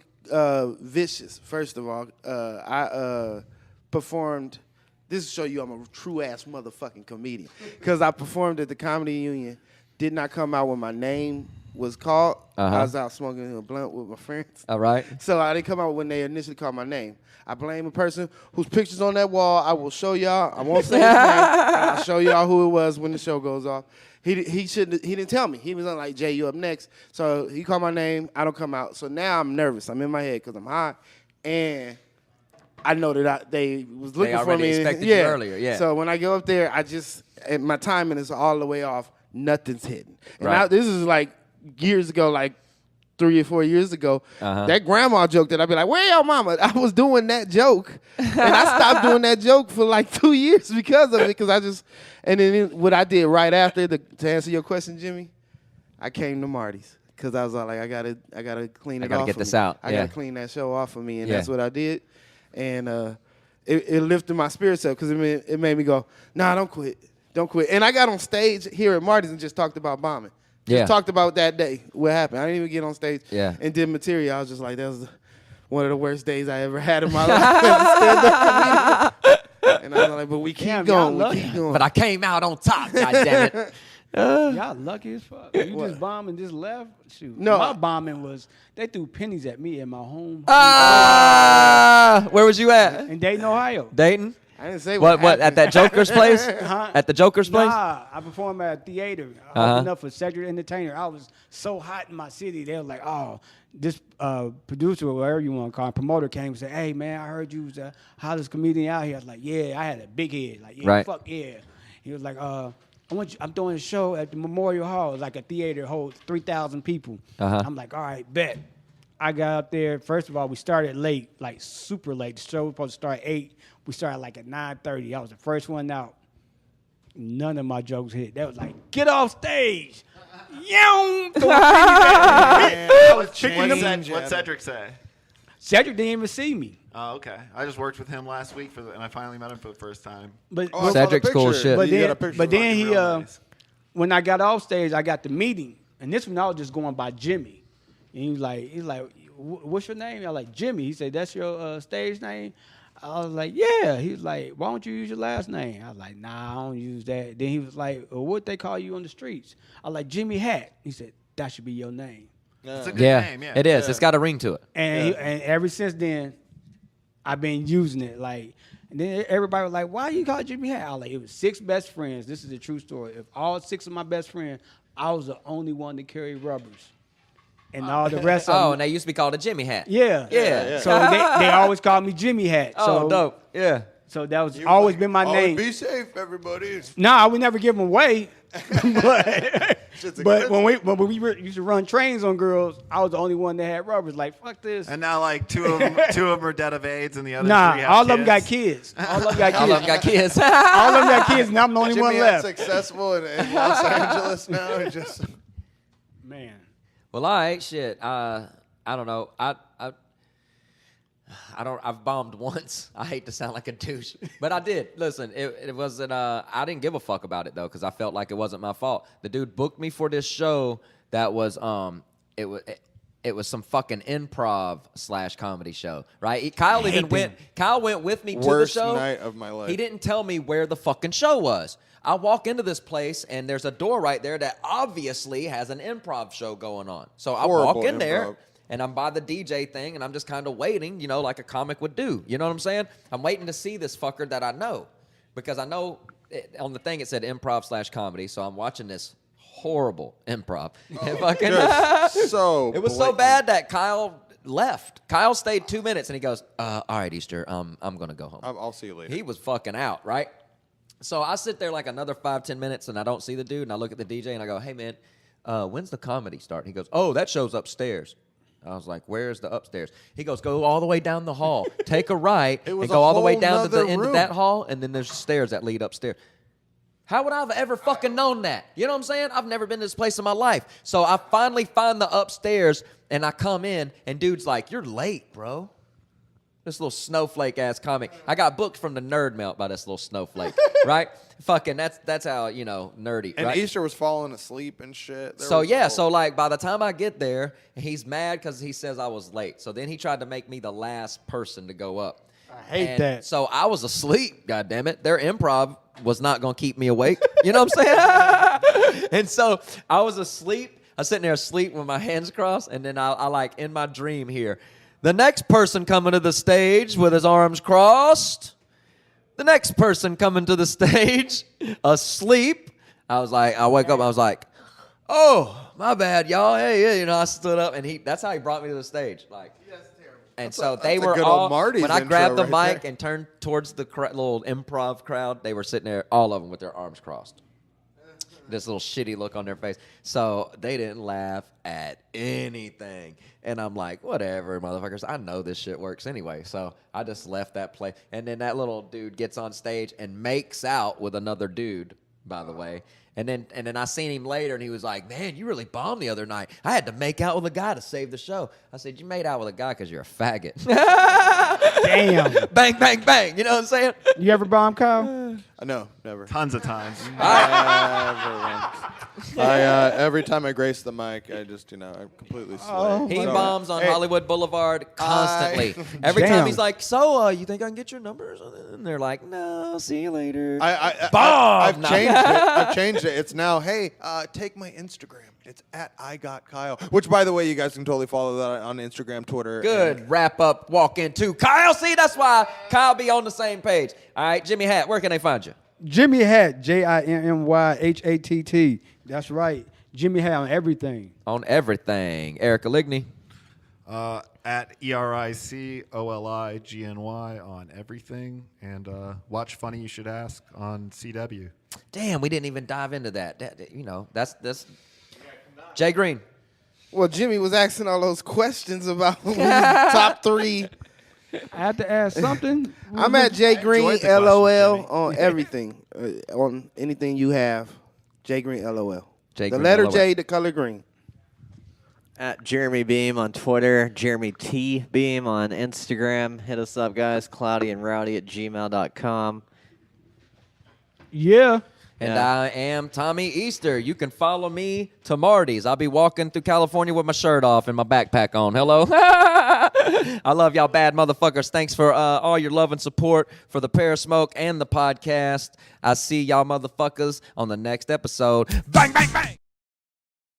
vicious. First of all, I performed. This will show you I'm a true ass motherfucking comedian. Because I performed at the Comedy Union. Did not come out when my name was called. I was out smoking a blunt with my friends. All right. So I didn't come out when they initially called my name. I blame a person whose picture's on that wall. I will show y'all. I won't say his name. I'll show y'all who it was when the show goes off. He didn't tell me. He was on like, Jay, you up next. So he called my name. I don't come out. So now I'm nervous. I'm in my head because I'm high. And I know that they was looking for already me. expected you earlier, yeah. So when I go up there, and my timing is all the way off. Nothing's hidden. And Right. this is like years ago, like 3 or 4 years ago. That grandma joke that I'd be like, where your mama? I was doing that joke. And I stopped doing that joke for like 2 years because of it. And then what I did right after, to answer your question, Jimmy, I came to Marty's. Because I was all like, I gotta clean it off. gotta get of this me. out, I yeah. gotta clean that show off of me. And Yeah. that's what I did. And it lifted my spirits up because it made me go, nah, don't quit. Don't quit. And I got on stage here at Marty's and just talked about bombing. Yeah. Just talked about that day, what happened. I didn't even get on stage Yeah. and did material. I was just like, that was one of the worst days I ever had in my life as a stand-up comedian. And I was like, but we keep Damn, going. y'all We keep going. But I came out on top, goddammit. Y'all lucky as fuck. You just bombed and just left? Shoot. No. My bombing was, they threw pennies at me in my home. Where was you at? in Dayton, Ohio. Dayton? I didn't say What at happened. that Joker's place? Huh? At the Joker's place? Nah, I performed at a theater. I opened up for Cedric Entertainer. I was so hot in my city. They were like, oh, this producer or whatever you want to call him, promoter came and said, hey, man, I heard you was the hottest comedian out here. I was like, yeah, I had a big head. Like, yeah, Right. fuck yeah. He was like, I'm doing a show at the Memorial Hall. It's like a theater, holds 3,000 people. I'm like, all right, bet. I got up there. First of all, we started late, like super late. The show was supposed to start at 8. We started like at 9:30. I was the first one out. None of my jokes hit. They was like, get off stage. Yow! What Cedric say? Cedric didn't even see me. Oh, okay. I just worked with him last week and I finally met him for the first time. But, Oh, I saw the Cedric's cool picture. shit. but You got then, a picture but of then him. he, Real nice. when I got off stage, I got the meeting. And this one, I was just going by Jimmy. And he's like, what's your name? I was like, Jimmy. He said, that's your stage name? I was like, yeah. He was like, why don't you use your last name? I was like, nah, I don't use that. Then he was like, well, what they call you on the streets? I was like, Jimmy Hat. He said, that should be your name. It's a good Yeah, name, yeah. it is. It's got a ring to it. And, and ever since then, I've been using it. Like, and then everybody was like, why you call Jimmy Hat? I was like, it was 6 best friends. This is a true story. If all 6 of my best friends, I was the only one to carry rubbers. And all the rest of Oh, them. and they used to be called a Jimmy hat. Yeah. Yeah. So they always called me Jimmy Hat. Oh, So, dope. Yeah. So that was always been my Always name. Be safe, everybody. No, I would never give them away. Shit's but when we used to run trains on girls, I was the only one that had rubbers. Like, fuck this. And now, like, two of them are dead of AIDS, and the other 3 Nah, have all kids. of them got kids. All of them got kids. All of them got kids. All of them got kids, and I'm the only Jimmy one Hat's left. successful in Los Angeles now. It just Man. Well, all right, shit. I don't know. I've bombed once. I hate to sound like a douche, but I did. Listen, it wasn't. I didn't give a fuck about it though, because I felt like it wasn't my fault. The dude booked me for this show that was it was some fucking improv / comedy show, right? Kyle went with me to Worst the show. night of my life. He didn't tell me where the fucking show was. I walk into this place and there's a door right there that obviously has an improv show going on. So I walk Horrible in there. improv. And I'm by the DJ thing, and I'm just kind of waiting, like a comic would do. You know what I'm saying? I'm waiting to see this fucker that I know. Because I know on the thing it said improv / comedy, so I'm watching this horrible improv. And fucking, so it was so bad that Kyle left. Kyle stayed 2 minutes, and he goes, all right, Easter, I'm going to go home. I'll see you later. He was fucking out, right? So I sit there like another 5-10 minutes, and I don't see the dude, and I look at the DJ, and I go, hey, man, when's the comedy start? He goes, oh, that show's upstairs. I was like, where's the upstairs? He goes, go all the way down the hall, take a right, and go all the way down to the end of that hall, and then there's stairs that lead upstairs. How would I have ever fucking known that? You know what I'm saying? I've never been to this place in my life. So I finally find the upstairs, and I come in, and dude's like, you're late, bro. This little snowflake-ass comic. I got booked from the Nerd Melt by this little snowflake, right? Fucking, that's how, you know, nerdy, And right? Easter was falling asleep and shit. So yeah, so like by the time I get there, he's mad because he says I was late. So then he tried to make me the last person to go up. I hate that. So I was asleep, God damn it. Their improv was not gonna keep me awake. You know what I'm saying? And so I was asleep. I was sitting there asleep with my hands crossed, and then I like in my dream here, the next person coming to the stage with his arms crossed. The next person coming to the stage asleep. I wake up, I was like, oh, my bad, y'all. Hey, you know, I stood up, and that's how he brought me to the stage. Like, and so they that's a were good all, old Marty's when I grabbed the intro right mic there. and turned towards the little improv crowd, they were sitting there, all of them with their arms crossed. This little shitty look on their face. So they didn't laugh at anything. And I'm like, whatever, motherfuckers. I know this shit works anyway. So I just left that place. And then that little dude gets on stage and makes out with another dude, by the way. And then I seen him later, and he was like, man, you really bombed the other night. I had to make out with a guy to save the show. I said, you made out with a guy because you're a faggot. Damn. Bang, bang, bang. You know what I'm saying? You ever bomb, Kyle? No, never. Tons of times. Every time I grace the mic, I just, I'm completely slay. He So- bombs on Hey, Hollywood Boulevard constantly. Every time Damn. he's like, so you think I can get your numbers? And they're like, no, see you later. I've No. changed it. I've changed it. It's now, hey, take my Instagram. It's at I Got Kyle. Which, by the way, you guys can totally follow that on Instagram, Twitter. Good wrap up, walk into Kyle. See, that's why Kyle be on the same page. All right, Jimmy Hat, where can they find you? Jimmy Hat, JimmyHatt. That's right. Jimmy Hat on everything. On everything. Eric Aligny. At ERICOLIGNY on everything. And watch Funny You Should Ask on CW. Damn, we didn't even dive into that. That's Jay Green. Well, Jimmy was asking all those questions about top 3. I had to ask something. I'm at Jay Green enjoyed the question, LOL Jimmy. on everything, on anything you have. Jay Green LOL. Jay The Green, letter LOL. J, the color green. At Jeremy Beam on Twitter, Jeremy T. Beam on Instagram. Hit us up, guys. Cloudy and Rowdy at gmail.com. Yeah. And Yeah. I am Tommy Easter. You can follow me to Marty's. I'll be walking through California with my shirt off and my backpack on. Hello. I love y'all bad motherfuckers. Thanks for all your love and support for the Pear Smoke and the podcast. I see y'all motherfuckers on the next episode. Bang, bang, bang.